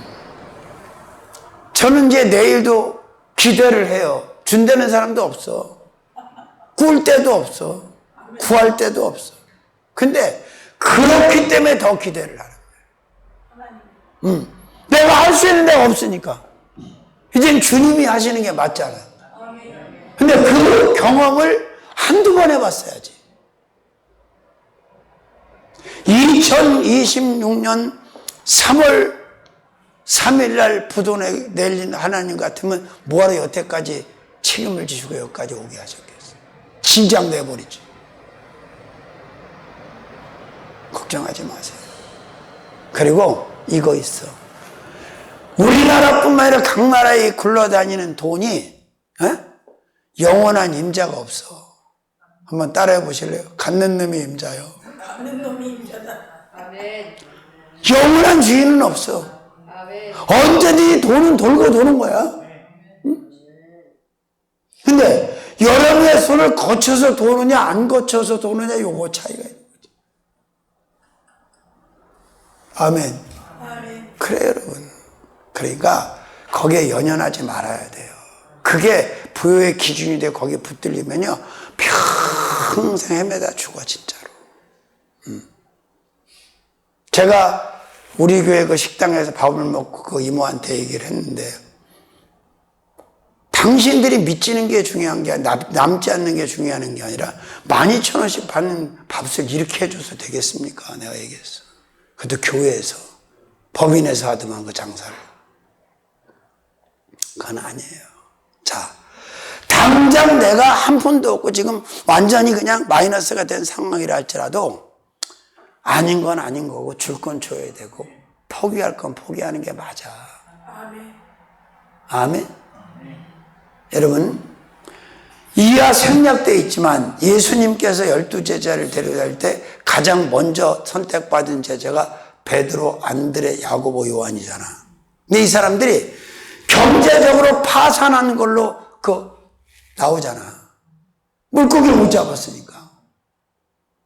저는 이제 내일도 기대를 해요. 준다는 사람도 없어. 꿀 때도 없어. 구할 때도 없어. 근데 그렇기 때문에 더 기대를 하는 거예요. 내가 할 수 있는 데가 없으니까. 이젠 주님이 하시는 게 맞잖아요. 근데 그 경험을 한두 번 해봤어야지. 2026년 3월 3일날 부도 내린 하나님 같으면 뭐하러 여태까지 책임을 지시고 여기까지 오게 하셨겠어요. 진작 내버리지. 걱정하지 마세요. 그리고 이거 있어. 우리나라뿐만 아니라 각 나라에 굴러다니는 돈이 영원한 임자가 없어. 한번 따라해 보실래요? 갖는 놈이 임자요. 갖는 놈이 임자다. 아멘. 영원한 주인은 없어. 아멘. 언제든지 돈은 돌고 도는 거야. 응? 근데 여러분의 손을 거쳐서 도느냐 안 거쳐서 도느냐 요거 차이가 있는 거죠. 아멘. 아멘. 그래 여러분. 그러니까 거기에 연연하지 말아야 돼요. 그게 부여의 기준이 되고 거기에 붙들리면요 평생 헤매다 죽어 진짜로. 제가 우리 교회 그 식당에서 밥을 먹고 그 이모한테 얘기를 했는데, 당신들이 믿지는 게 중요한 게 아니라 남지 않는 게 중요한 게 아니라 12,000원씩 받는 밥을 이렇게 해줘서 되겠습니까? 내가 얘기했어. 그것도 교회에서. 법인에서 하더만 그 장사를. 그건 아니에요. 자, 당장 내가 한 푼도 없고 지금 완전히 그냥 마이너스가 된 상황이라 할지라도 아닌 건 아닌 거고 줄 건 줘야 되고 포기할 건 포기하는 게 맞아. 아멘. 아멘. 여러분, 이하 생략되어 있지만 예수님께서 12제자를 데려갈 때 가장 먼저 선택받은 제자가 베드로, 안드레, 야고보, 요한이잖아. 근데 이 사람들이 경제적으로 파산한 걸로 나오잖아. 물고기를 못 잡았으니까.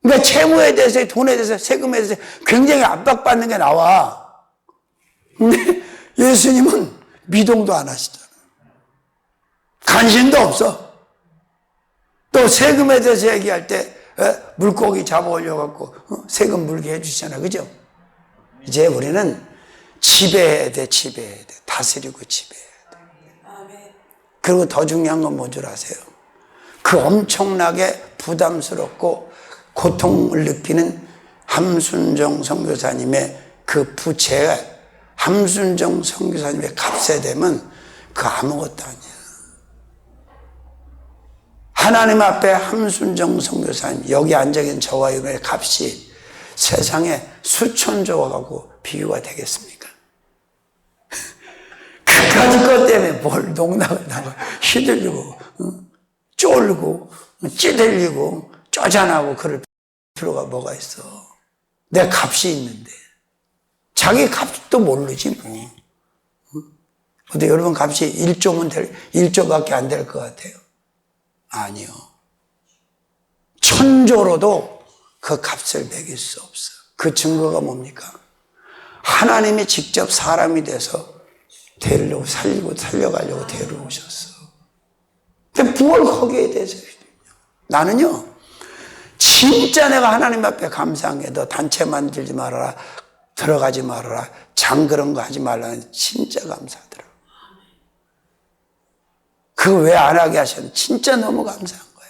그러니까 채무에 대해서, 돈에 대해서, 세금에 대해서 굉장히 압박받는 게 나와. 근데 예수님은 미동도 안 하시잖아. 관심도 없어. 또 세금에 대해서 얘기할 때 물고기 잡아올려갖고 세금 물게 해주시잖아. 그죠? 이제 우리는 지배해야 돼. 다스리고 지배해야 돼. 아멘. 그리고 더 중요한 건 뭔 줄 아세요? 그 엄청나게 부담스럽고 고통을 느끼는 함순정 선교사님의 그 부채, 함순정 선교사님의 값에 되면 그 아무것도 아니야. 하나님 앞에 함순정 선교사님, 여기 앉아있는 저와 여러분의 값이 세상에 수천조하고 비교가 되겠습니까? 그까짓 것 때문에 뭘 농락을 나고 휘둘리고 쫄고 찌들리고 쪼잔하고 그럴 필요가 뭐가 있어. 내 값이 있는데 자기 값도 모르지 뭐. 근데 여러분 값이 1조밖에 안 될 것 같아요? 아니요. 1000조로도 그 값을 매길 수 없어. 그 증거가 뭡니까? 하나님이 직접 사람이 돼서 데리려고 살려가려고 데려오셨어. 근데 뭘 거기에 대해서 나는요, 진짜 내가 하나님 앞에 감사한 게 너 단체 만들지 말아라, 들어가지 말아라, 장 그런 거 하지 말라는 진짜 감사하더라고. 그거 왜 안 하게 하셨는지 진짜 너무 감사한 거야.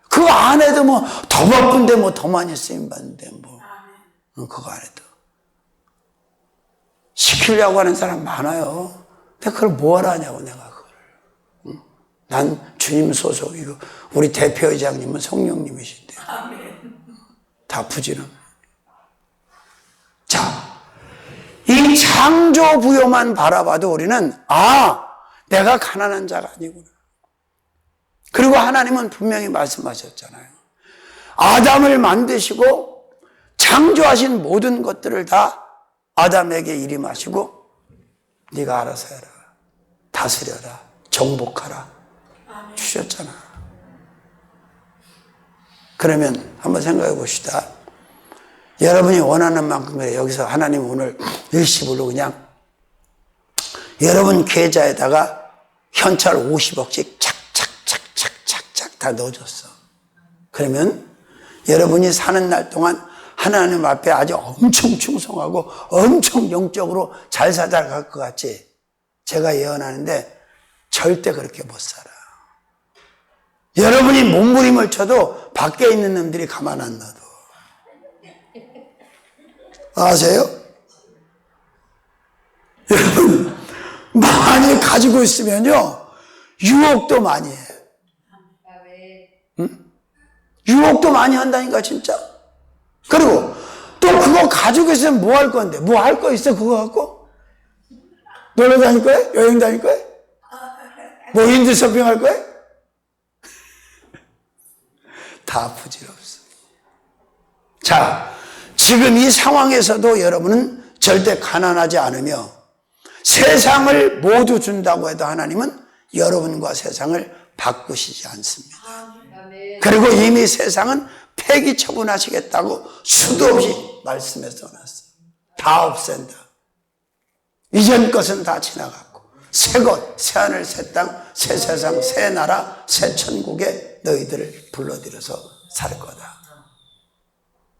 그거 안 해도 뭐 더 바쁜데 뭐 더 많이 쓰임 받는데 뭐 그거 안 해도 시키려고 하는 사람 많아요. 근데 그걸 뭐하러 하냐고 내가 그걸. 난 주님 소속이고 우리 대표회장님은 성령님이신데 다 부지런. 자, 이 창조부여만 바라봐도 우리는 내가 가난한 자가 아니구나. 그리고 하나님은 분명히 말씀하셨잖아요. 아담을 만드시고 창조하신 모든 것들을 다 아담에게 일임하시고 네가 알아서 해라. 다스려라. 정복하라. 주셨잖아. 그러면 한번 생각해 봅시다. 여러분이 원하는 만큼 여기서 하나님 오늘 일시불로 그냥 여러분 계좌에다가 현찰 50억씩 착착착착착착 다 넣어줬어. 그러면 여러분이 사는 날 동안 하나님 앞에 아주 엄청 충성하고 엄청 영적으로 잘 살아갈 것 같지? 제가 예언하는데 절대 그렇게 못 살아. 여러분이 몸부림을 쳐도 밖에 있는 놈들이 가만 안 놔둬. 아세요? 여러분 많이 가지고 있으면요 유혹도 많이 해. 응? 유혹도 많이 한다니까 진짜. 그리고 또 그거 가지고 있으면 뭐 할 건데? 뭐 할 거 있어 그거 갖고? 놀러 다닐 거야? 여행 다닐 거야? 뭐 인디 쇼핑할 거야? 다 부질없어. 자, 지금 이 상황에서도 여러분은 절대 가난하지 않으며 세상을 모두 준다고 해도 하나님은 여러분과 세상을 바꾸시지 않습니다. 그리고 이미 세상은 폐기 처분하시겠다고 수도 없이 말씀해서 놨어요. 다 없앤다. 이전 것은 다 지나갔고 새 것, 새 하늘, 새 땅, 새 세상, 새 나라, 새 천국에 너희들을 불러들여서 살 거다.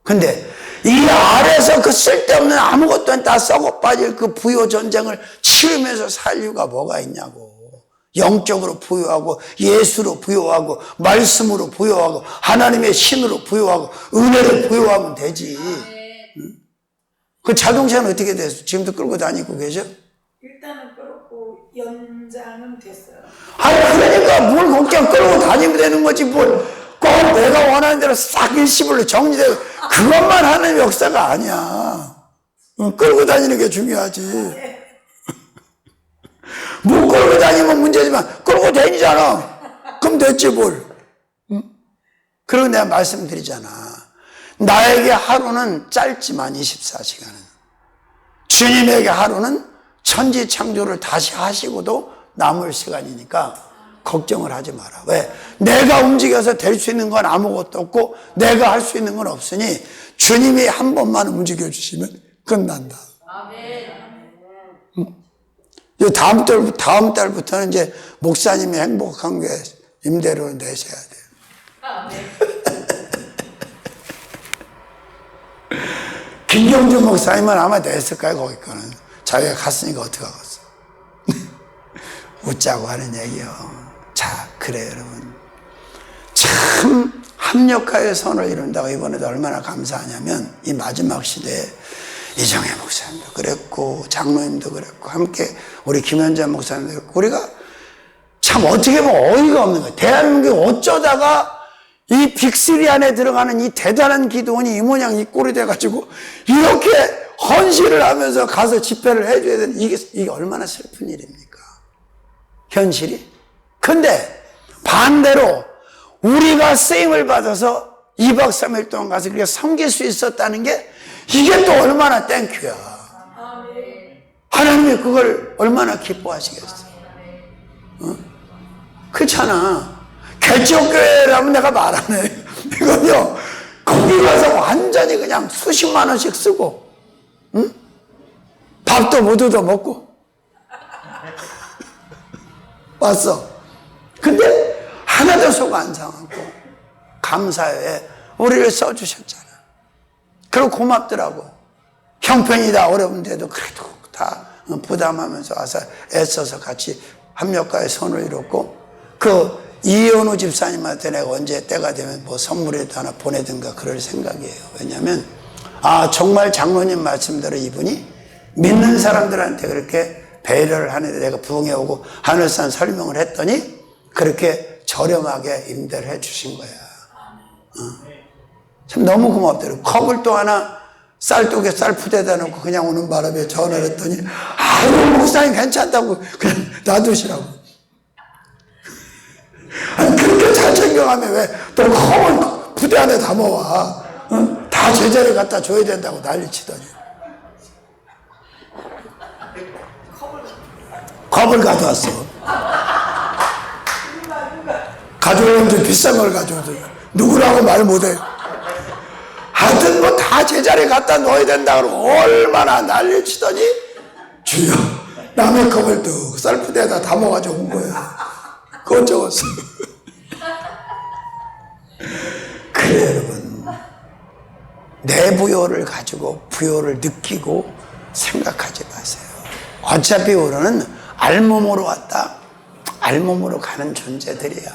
근데 이 아래서 그 쓸데없는 아무것도 안 다 썩어 빠질 그 부요 전쟁을 치르면서 살 이유가 뭐가 있냐고. 영적으로 부여하고 예수로 부여하고 말씀으로 부여하고 하나님의 신으로 부여하고 은혜로 부여하면 되지. 응? 그 자동차는 어떻게 됐어? 지금도 끌고 다니고 계셔? 일단은 그렇고 연장은 됐어요. 아니, 그러니까 뭘 그냥 끌고 다니면 되는 거지, 뭘. 꼭 내가 원하는 대로 싹 일시불로 정리되고, 그것만 하는 역사가 아니야. 끌고 다니는 게 중요하지. 못 끌고 다니면 문제지만, 끌고 다니잖아. 그럼 됐지, 뭘. 그리고 내가 말씀드리잖아. 나에게 하루는 짧지만 24시간은. 주님에게 하루는 천지 창조를 다시 하시고도 남을 시간이니까 걱정을 하지 마라. 왜? 내가 움직여서 될 수 있는 건 아무것도 없고 내가 할 수 있는 건 없으니 주님이 한 번만 움직여 주시면 끝난다. 아멘. 다음 달부터는 이제 목사님이 행복한 게 임대료를 내셔야 돼요. 아멘. 김경준 목사님은 아마 냈을 거예요, 거기 거는. 자기가 갔으니까 어떡하겠어. 웃자고 하는 얘기요. 자, 그래요, 여러분. 참 합력하여 선을 이룬다고 이번에도 얼마나 감사하냐면 이 마지막 시대에 이정혜 목사님도 그랬고 장로님도 그랬고 함께 우리 김현자 목사님도 그랬고 우리가 참 어떻게 보면 어이가 없는 거예요. 대한민국이 어쩌다가 이 빅3 안에 들어가는 이 대단한 기도원이 이 모양 이 꼴이 돼가지고 이렇게 헌신을 하면서 가서 집회를 해줘야 되는 이게 얼마나 슬픈 일입니까? 현실이. 근데 반대로 우리가 쓰임을 받아서 2박 3일 동안 가서 그렇게 섬길 수 있었다는 게 이게 또 얼마나 땡큐야. 하나님이 그걸 얼마나 기뻐하시겠어. 그렇잖아. 개척교회라면 내가 말 안 해. 이건요, 거기 가서 완전히 그냥 수십만 원씩 쓰고, 응? 밥도 못 얻어 먹고. 왔어. 근데 하나도 속 안 상하고, 감사해. 우리를 써주셨잖아. 그리고 고맙더라고. 형편이 다 어려운데도 그래도 다 부담하면서 와서 애써서 같이 합력가의 손을 이뤘고, 그 이현우 집사님한테 내가 언제 때가 되면 뭐 선물이라도 하나 보내든가 그럴 생각이에요. 왜냐하면 정말 장로님 말씀대로 이분이 믿는 사람들한테 그렇게 배려를 하는데 내가 부흥해 오고 하늘산 설명을 했더니 그렇게 저렴하게 임대를 해 주신 거야. 참 너무 고맙더라고. 컵을 또 하나 쌀독에 쌀 푸대다 놓고 그냥 오는 바람에 전화를 했더니 아이고 목사님 괜찮다고 그냥 놔두시라고. 아니, 그렇게 잘 챙겨가면 왜 또 컵을 부대 안에 담아와. 다 제자리에 갖다 줘야 된다고 난리치더니. 컵을 가져왔어. 가져오는데 비싼 걸 가져오더니 누구라고 말 못해. 하여튼 뭐 다 제자리에 갖다 넣어야 된다고 얼마나 난리치더니 주여 남의 컵을 또 쌀푸대에다 담아가지고 온 거야. 그거 적었어. 그래 여러분, 내 부요를 가지고 부요를 느끼고 생각하지 마세요. 어차피 우리는 알몸으로 왔다 알몸으로 가는 존재들이야.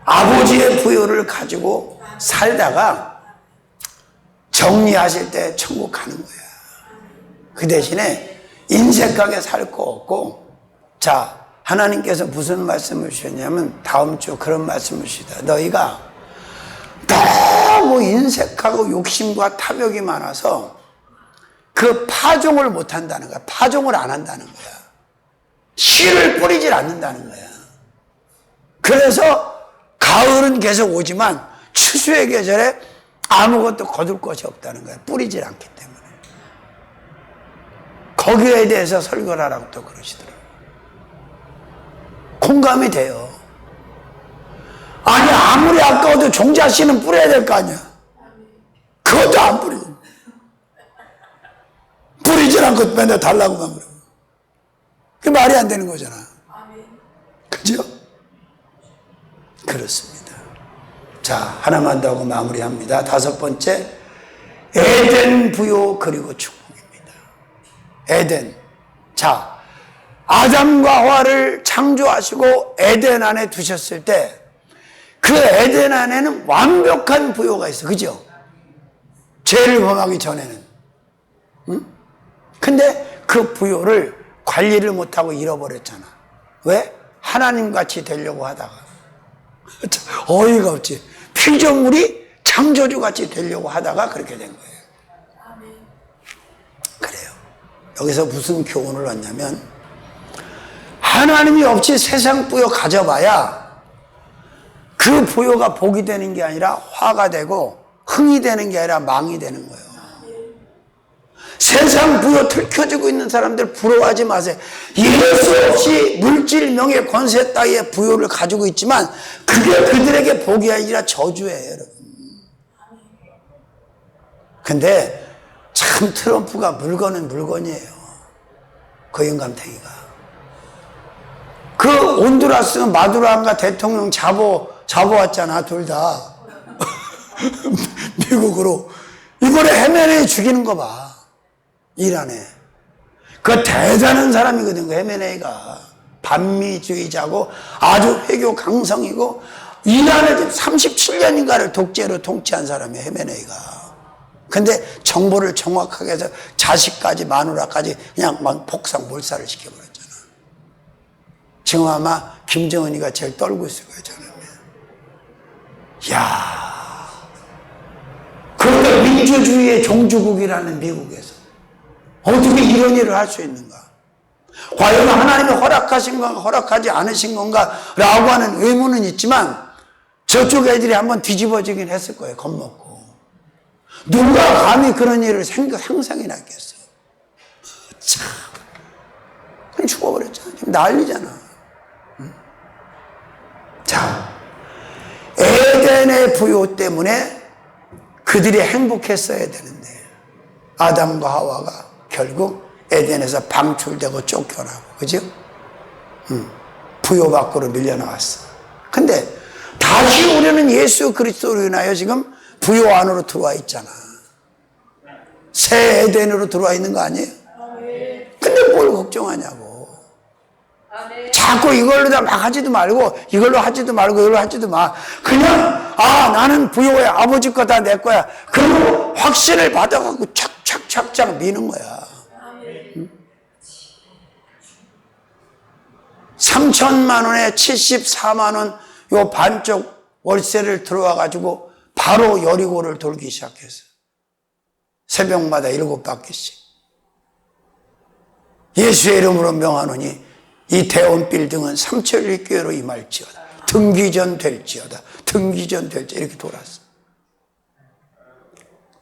아버지의 부요를 가지고 살다가 정리하실 때 천국 가는 거야. 그 대신에 인색하게 살 거 없고, 자, 하나님께서 무슨 말씀을 주셨냐면 다음 주 그런 말씀을 주시다. 너희가 너무 인색하고 욕심과 탐욕이 많아서 그 파종을 못 한다는 거야. 파종을 안 한다는 거야. 씨를 뿌리질 않는다는 거야. 그래서 가을은 계속 오지만 추수의 계절에 아무것도 거둘 것이 없다는 거야. 뿌리질 않기 때문에. 거기에 대해서 설교를 하라고 또 그러시더라고요. 공감이 돼요. 아니 아무리 아까워도 종자씨는 뿌려야 될 거 아니야. 그것도 안 뿌리지. 뿌리질 않고 맨날 달라고만 그러고. 그게 말이 안 되는 거잖아. 그죠? 그렇습니다. 자, 하나만 더 하고 마무리합니다. 5번째, 에덴 부요 그리고 축복입니다. 에덴. 자, 아담과 하와를 창조하시고 에덴 안에 두셨을 때 그 에덴 안에는 완벽한 부요가 있어. 그죠? 죄를 범하기 전에는. 근데 그 부요를 관리를 못하고 잃어버렸잖아. 왜? 하나님같이 되려고 하다가. 어이가 없지. 피조물이 창조주같이 되려고 하다가 그렇게 된 거예요. 그래요. 여기서 무슨 교훈을 얻냐면, 하나님이 없이 세상 부요 가져봐야 그 부요가 복이 되는 게 아니라 화가 되고 흥이 되는 게 아니라 망이 되는 거예요. 세상 부요 들켜지고 있는 사람들 부러워하지 마세요. 예수 없이 물질, 명예, 권세 따위의 부요를 가지고 있지만 그게 그들에게 복이 아니라 저주예요, 여러분. 근데 참 트럼프가 물건은 물건이에요. 그 영감탱이가. 그 온두라스 마두라한가 대통령 잡아왔잖아, 둘 다. 미국으로. 이거를 헤메네이 죽이는 거 봐. 이란에. 그 대단한 사람이거든, 그 헤메네이가. 반미주의자고 아주 회교 강성이고, 이란을 37년인가를 독재로 통치한 사람이에요, 헤메네이가. 근데 정보를 정확하게 해서 자식까지 마누라까지 그냥 막 폭삭 몰살을 시켜버렸잖아. 지금 아마 김정은이가 제일 떨고 있을 거예요, 저는. 이야. 그런데 민주주의의 종주국이라는 미국에서 어떻게 이런 일을 할 수 있는가? 과연 하나님이 허락하신 건가, 허락하지 않으신 건가? 라고 하는 의문은 있지만 저쪽 애들이 한번 뒤집어지긴 했을 거예요, 겁먹고. 누가 감히 그런 일을 상상이나 했겠어요? 참. 그냥 죽어버렸잖아. 지금 난리잖아. 응? 자, 에덴의 부요 때문에 그들이 행복했어야 되는데 아담과 하와가 결국 에덴에서 방출되고 쫓겨나고, 그죠? 부요 밖으로 밀려나왔어. 근데 다시 우리는 예수 그리스도로 인하여 지금 부요 안으로 들어와 있잖아. 새 에덴으로 들어와 있는 거 아니에요? 근데 뭘 걱정하냐고. 자꾸 이걸로 다 막 하지도 말고, 이걸로 하지도 말고, 이걸로 하지도 마. 그냥, 나는 부요의 아버지 거다, 내 거야. 그리고 확신을 받아갖고 착착착착 미는 거야. 3천만 원에 74만 원, 요 반쪽 월세를 들어와가지고 바로 여리고를 돌기 시작했어. 새벽마다 7바퀴씩. 예수의 이름으로 명하노니 이 대원 빌딩은 3천리교회로 임할지어다. 등기전 될지어다. 등기전 될지어다. 이렇게 돌았어.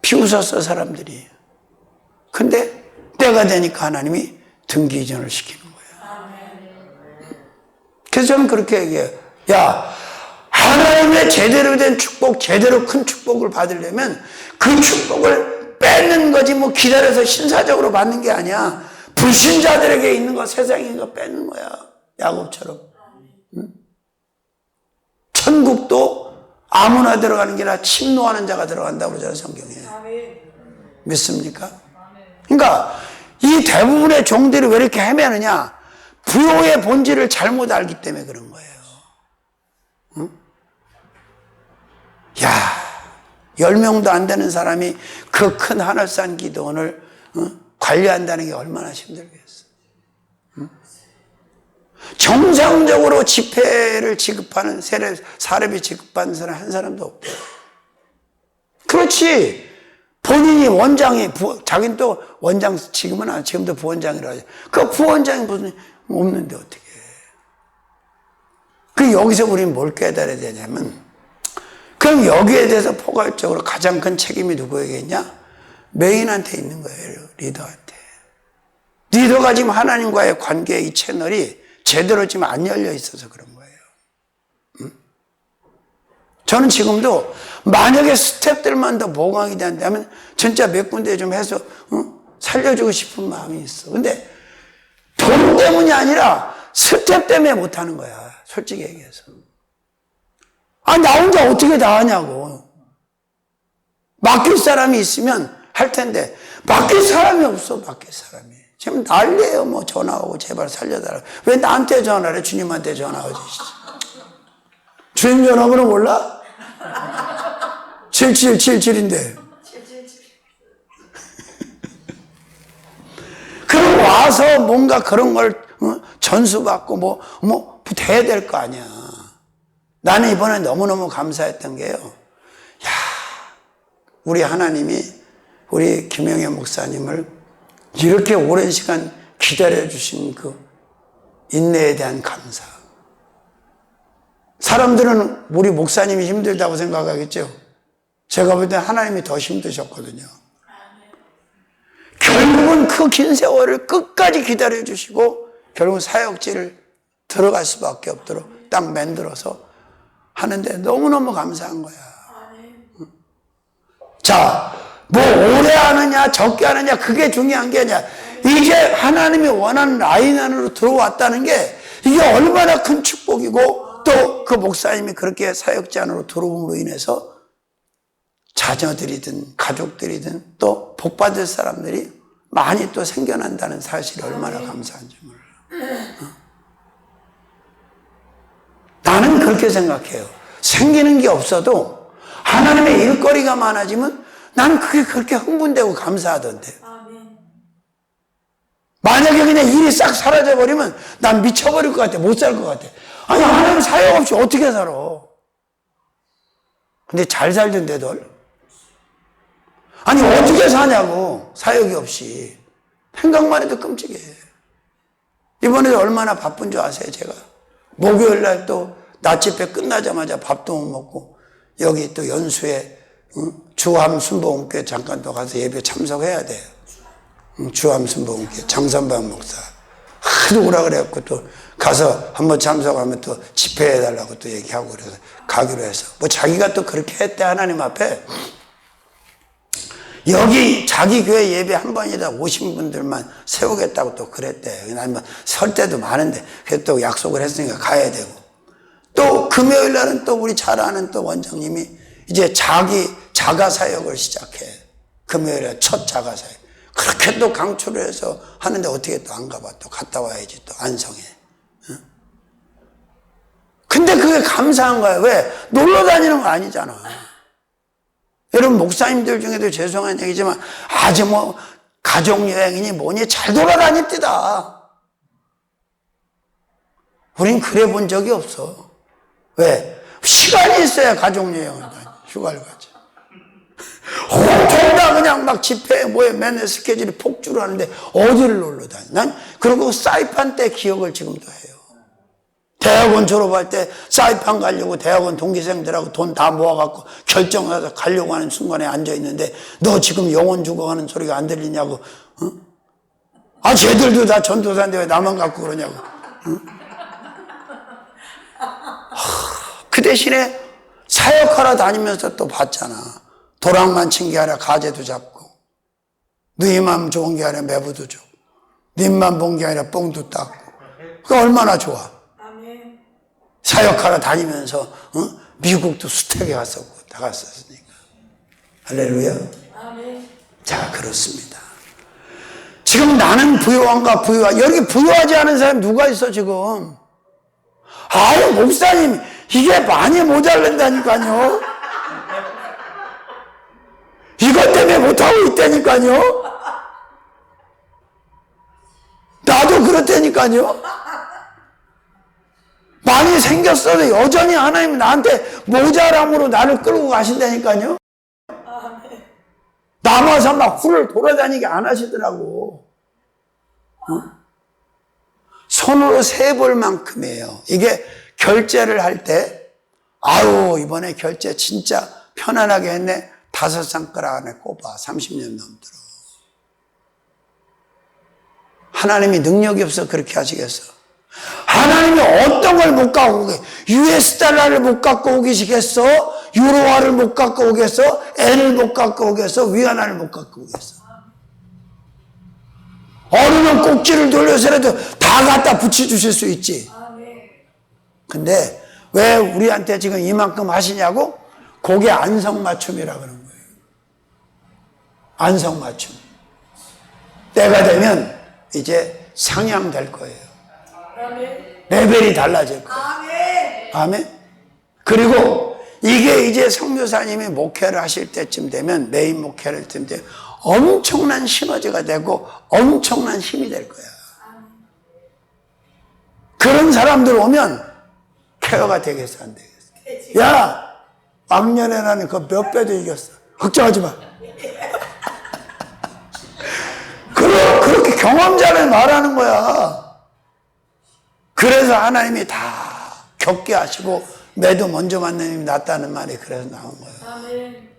비웃었어, 사람들이. 근데 때가 되니까 하나님이 등기전을 시키는 거야. 그래서 저는 그렇게 얘기해요. 야, 하나님의 제대로 된 축복, 제대로 큰 축복을 받으려면 그 축복을 뺏는 거지, 뭐 기다려서 신사적으로 받는 게 아니야. 불신자들에게 있는 거, 세상에 있는 거 뺏는 거야. 야곱처럼. 응? 천국도 아무나 들어가는 게 아니라 침노하는 자가 들어간다고 그러잖아요, 성경에. 믿습니까? 그러니까 이 대부분의 종들이 왜 이렇게 헤매느냐? 부요의 본질을 잘못 알기 때문에 그런 거예요. 응? 야, 10명도 안 되는 사람이 그 큰 하늘산 기도원을 관리한다는 게 얼마나 힘들겠어. 응? 정상적으로 집회를 지급하는, 사례비 지급받는 사람 한 사람도 없고. 그렇지. 본인이 원장이, 자기는 또 원장, 지금도 부원장이라고 하죠. 그 부원장이 무슨, 없는데 어떻게 해. 그 여기서 우리는 뭘 깨달아야 되냐면, 그럼 여기에 대해서 포괄적으로 가장 큰 책임이 누구에게 있냐? 메인한테 있는 거예요, 리더한테. 리더가 지금 하나님과의 관계의 이 채널이 제대로 지금 안 열려 있어서 그런 거예요. 응? 저는 지금도 만약에 스텝들만 더 보강이 된다면 진짜 몇 군데 좀 해서 살려주고 싶은 마음이 있어. 근데 돈 때문이 아니라 스텝 때문에 못하는 거야, 솔직히 얘기해서. 나 혼자 어떻게 다 하냐고. 맡길 사람이 있으면 할 텐데 맡길 사람이 없어. 맡길 사람이 지금 난리예요. 뭐 전화오고 제발 살려달라. 왜 나한테 전화를 해? 주님한테 전화하지. 주님 전화번호 몰라? 7777인데. 와서 뭔가 그런 걸 전수받고 뭐 돼야 될 거 아니야. 나는 이번에 너무너무 감사했던 게요. 야, 우리 하나님이 우리 김영애 목사님을 이렇게 오랜 시간 기다려주신 그 인내에 대한 감사. 사람들은 우리 목사님이 힘들다고 생각하겠죠. 제가 볼 때 하나님이 더 힘드셨거든요. 결국은 그 긴 세월을 끝까지 기다려주시고 결국 사역지를 들어갈 수밖에 없도록 딱 만들어서 하는데 너무너무 감사한 거야. 자, 뭐 오래 하느냐 적게 하느냐 그게 중요한 게 아니야. 이제 하나님이 원하는 라인 안으로 들어왔다는 게 이게 얼마나 큰 축복이고 또 그 목사님이 그렇게 사역지 안으로 들어옴으로 인해서 자녀들이든 가족들이든 또 복받을 사람들이 많이 또 생겨난다는 사실이 얼마나 감사한지 몰라. 나는 그렇게 생각해요. 생기는 게 없어도 하나님의 일거리가 많아지면 나는 그게 그렇게 흥분되고 감사하던데. 만약에 그냥 일이 싹 사라져버리면 난 미쳐버릴 것 같아. 못 살 것 같아. 아니 하나님 사역 없이 어떻게 살아. 근데 잘 살던데들. 아니 어떻게 사냐고 사역이 없이. 생각만 해도 끔찍해. 이번에 얼마나 바쁜 줄 아세요 제가. 목요일 날 또 낮 집회 끝나자마자 밥도 못 먹고 여기 또 연수에 주함 순복음교회 잠깐 또 가서 예배 참석해야 돼요. 주함 순복음교회 장선방 목사 하도 오라 그래갖고 또 가서 한번 참석하면 또 집회해달라고 또 얘기하고 그래서 가기로 해서 뭐 자기가 또 그렇게 했대. 하나님 앞에 여기 자기 교회 예배 한 번이다 오신 분들만 세우겠다고 또 그랬대. 난 뭐 설 때도 많은데 그래서 또 약속을 했으니까 가야 되고 또 금요일 날은 또 우리 잘 아는 또 원장님이 이제 자기 자가 사역을 시작해. 금요일에 첫 자가 사역. 그렇게 또 강추를 해서 하는데 어떻게 또 안 가봐. 또 갔다 와야지 또 안성에. 근데 그게 감사한 거야. 왜? 놀러 다니는 거 아니잖아. 여러분 목사님들 중에도 죄송한 얘기지만 아주 뭐 가족여행이니 뭐니 잘 돌아다녔디다. 우린 그래 본 적이 없어. 왜? 시간이 있어야 가족여행을 다니. 휴가를 가지. 혼자 그냥 막 집회에 뭐에 맨날 스케줄이 폭주를 하는데 어디를 놀러 다니. 난 그리고 사이판 때 기억을 지금도 해요. 대학원 졸업할 때 사이판 가려고 대학원 동기생들하고 돈 다 모아갖고 결정해서 가려고 하는 순간에 앉아있는데 너 지금 영혼 죽어가는 소리가 안 들리냐고. 응? 아 쟤들도 다 전도사인데 왜 나만 갖고 그러냐고. 응? 그 대신에 사역하러 다니면서 또 봤잖아. 도랑만 친 게 아니라 가재도 잡고 너희만 좋은 게 아니라 매부도 줘. 님만 본 게 아니라 뽕도 닦고. 그게 얼마나 좋아. 사역하러 다니면서 미국도 수택에 갔었고 다 갔었으니까. 할렐루야. 아멘. 자 그렇습니다. 지금 나는 부요한가 부요하. 여기 부요하지 않은 사람 누가 있어 지금. 아유 목사님 이게 많이 모자란다니까요. 이것 때문에 못하고 있다니까요. 나도 그렇다니까요. 많이 생겼어도 여전히 하나님은 나한테 모자람으로 나를 끌고 가신다니까요. 남아서 막 훌을 돌아다니게 안 하시더라고. 손으로 세볼 만큼이에요. 이게 결제를 할 때 아유 이번에 결제 진짜 편안하게 했네. 5손가락 안에 꼽아. 30년 넘도록. 하나님이 능력이 없어 그렇게 하시겠어? 하나님이 어떤 걸 못 갖고 오게? US 달러를 못 갖고 오시겠어? 유로화를 못 갖고 오겠어? 엔을 못 갖고 오겠어? 위안화를 못 갖고 오겠어? 어른은 꼭지를 돌려서라도 다 갖다 붙여주실 수 있지. 근데 왜 우리한테 지금 이만큼 하시냐고? 그게 안성맞춤이라 그러는 거예요. 안성맞춤. 때가 되면 이제 상향될 거예요. 레벨이 달라질 거예요. 아멘. 그리고 이게 이제 성교사님이 목회를 하실 때쯤 되면 메인 목회를 할 때쯤 되면 엄청난 시너지가 되고 엄청난 힘이 될 거야. 그런 사람들 오면 케어가 되겠어, 안 되겠어? 야, 왕년에 나는 그 몇 배도 이겼어. 걱정하지 마. 그렇게 경험자를 말하는 거야. 그래서 하나님이 다 겪게 하시고 매도 먼저 맞는 힘이 낫다는 말이 그래서 나온 거야. 아멘.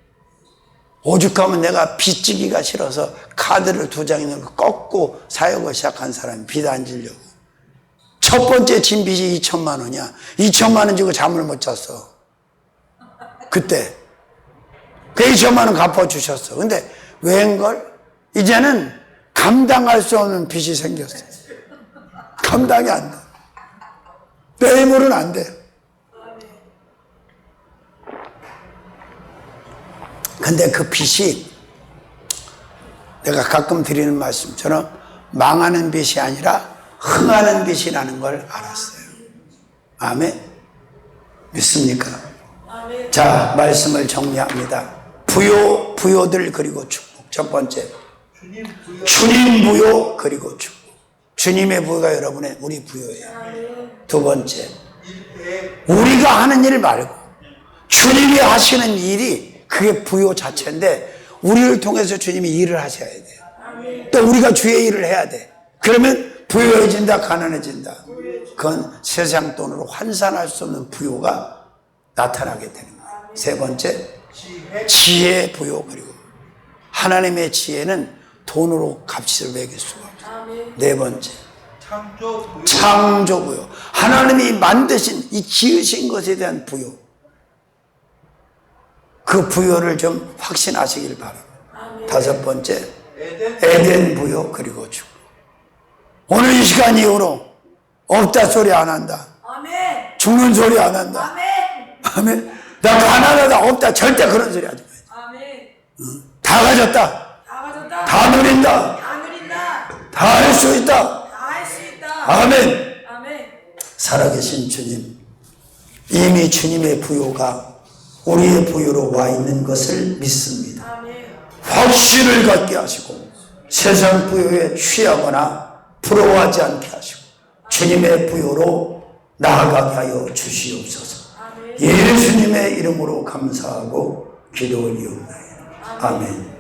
오죽하면 내가 빚지기가 싫어서 카드를 2장 있는 거 꺾고 사역을 시작한 사람이 빚 안 지려고. 첫 번째 진 빚이 2천만 원이야. 2천만 원 주고 잠을 못 잤어. 그때. 그 2천만 원 갚아주셨어. 근데 웬걸? 이제는 감당할 수 없는 빚이 생겼어. 감당이 안 돼. 내 힘으로는 안 돼. 근데 그 빚이 내가 가끔 드리는 말씀처럼 망하는 빚이 아니라 흥하는 빚이라는 걸 알았어요. 아멘. 믿습니까? 아멘. 자, 말씀을 정리합니다. 부요들 그리고 축복. 첫 번째, 주님 부요 그리고 축복. 주님의 부요가 여러분의 우리 부요예요. 두 번째, 우리가 하는 일 말고 주님이 하시는 일이 그게 부요 자체인데 우리를 통해서 주님이 일을 하셔야 돼요. 또 우리가 주의 일을 해야 돼. 그러면 부유해진다, 가난해진다. 그건 세상 돈으로 환산할 수 없는 부요가 나타나게 되는 거예요. 세 번째, 지혜 부요. 그리고 하나님의 지혜는 돈으로 값을 매길 수가 없어요. 네 번째, 창조 부요. 하나님이 만드신 이 지으신 것에 대한 부요. 그 부요를 좀 확신하시길 바랍니다. 다섯 번째, 에덴 부요 그리고 축복. 오늘 이 시간 이후로 없다 소리 안 한다. 아멘. 죽는 소리 안 한다. 아멘. 아멘. 나 가난하다 없다 절대 그런 소리 하지 마. 아멘. 다 가졌다. 다 가졌다. 다 누린다. 다 누린다. 다 할 수 있다. 다 할 수 있다. 아멘. 아멘. 살아계신 주님, 이미 주님의 부요가 우리의 부요로 와 있는 것을 믿습니다. 아멘. 확신을 갖게 하시고 세상 부요에 취하거나 부러워하지 않게 하시고 주님의 부요로 나아가게 하여 주시옵소서. 예수님의 이름으로 감사하고 기도 올리옵나이다. 아멘.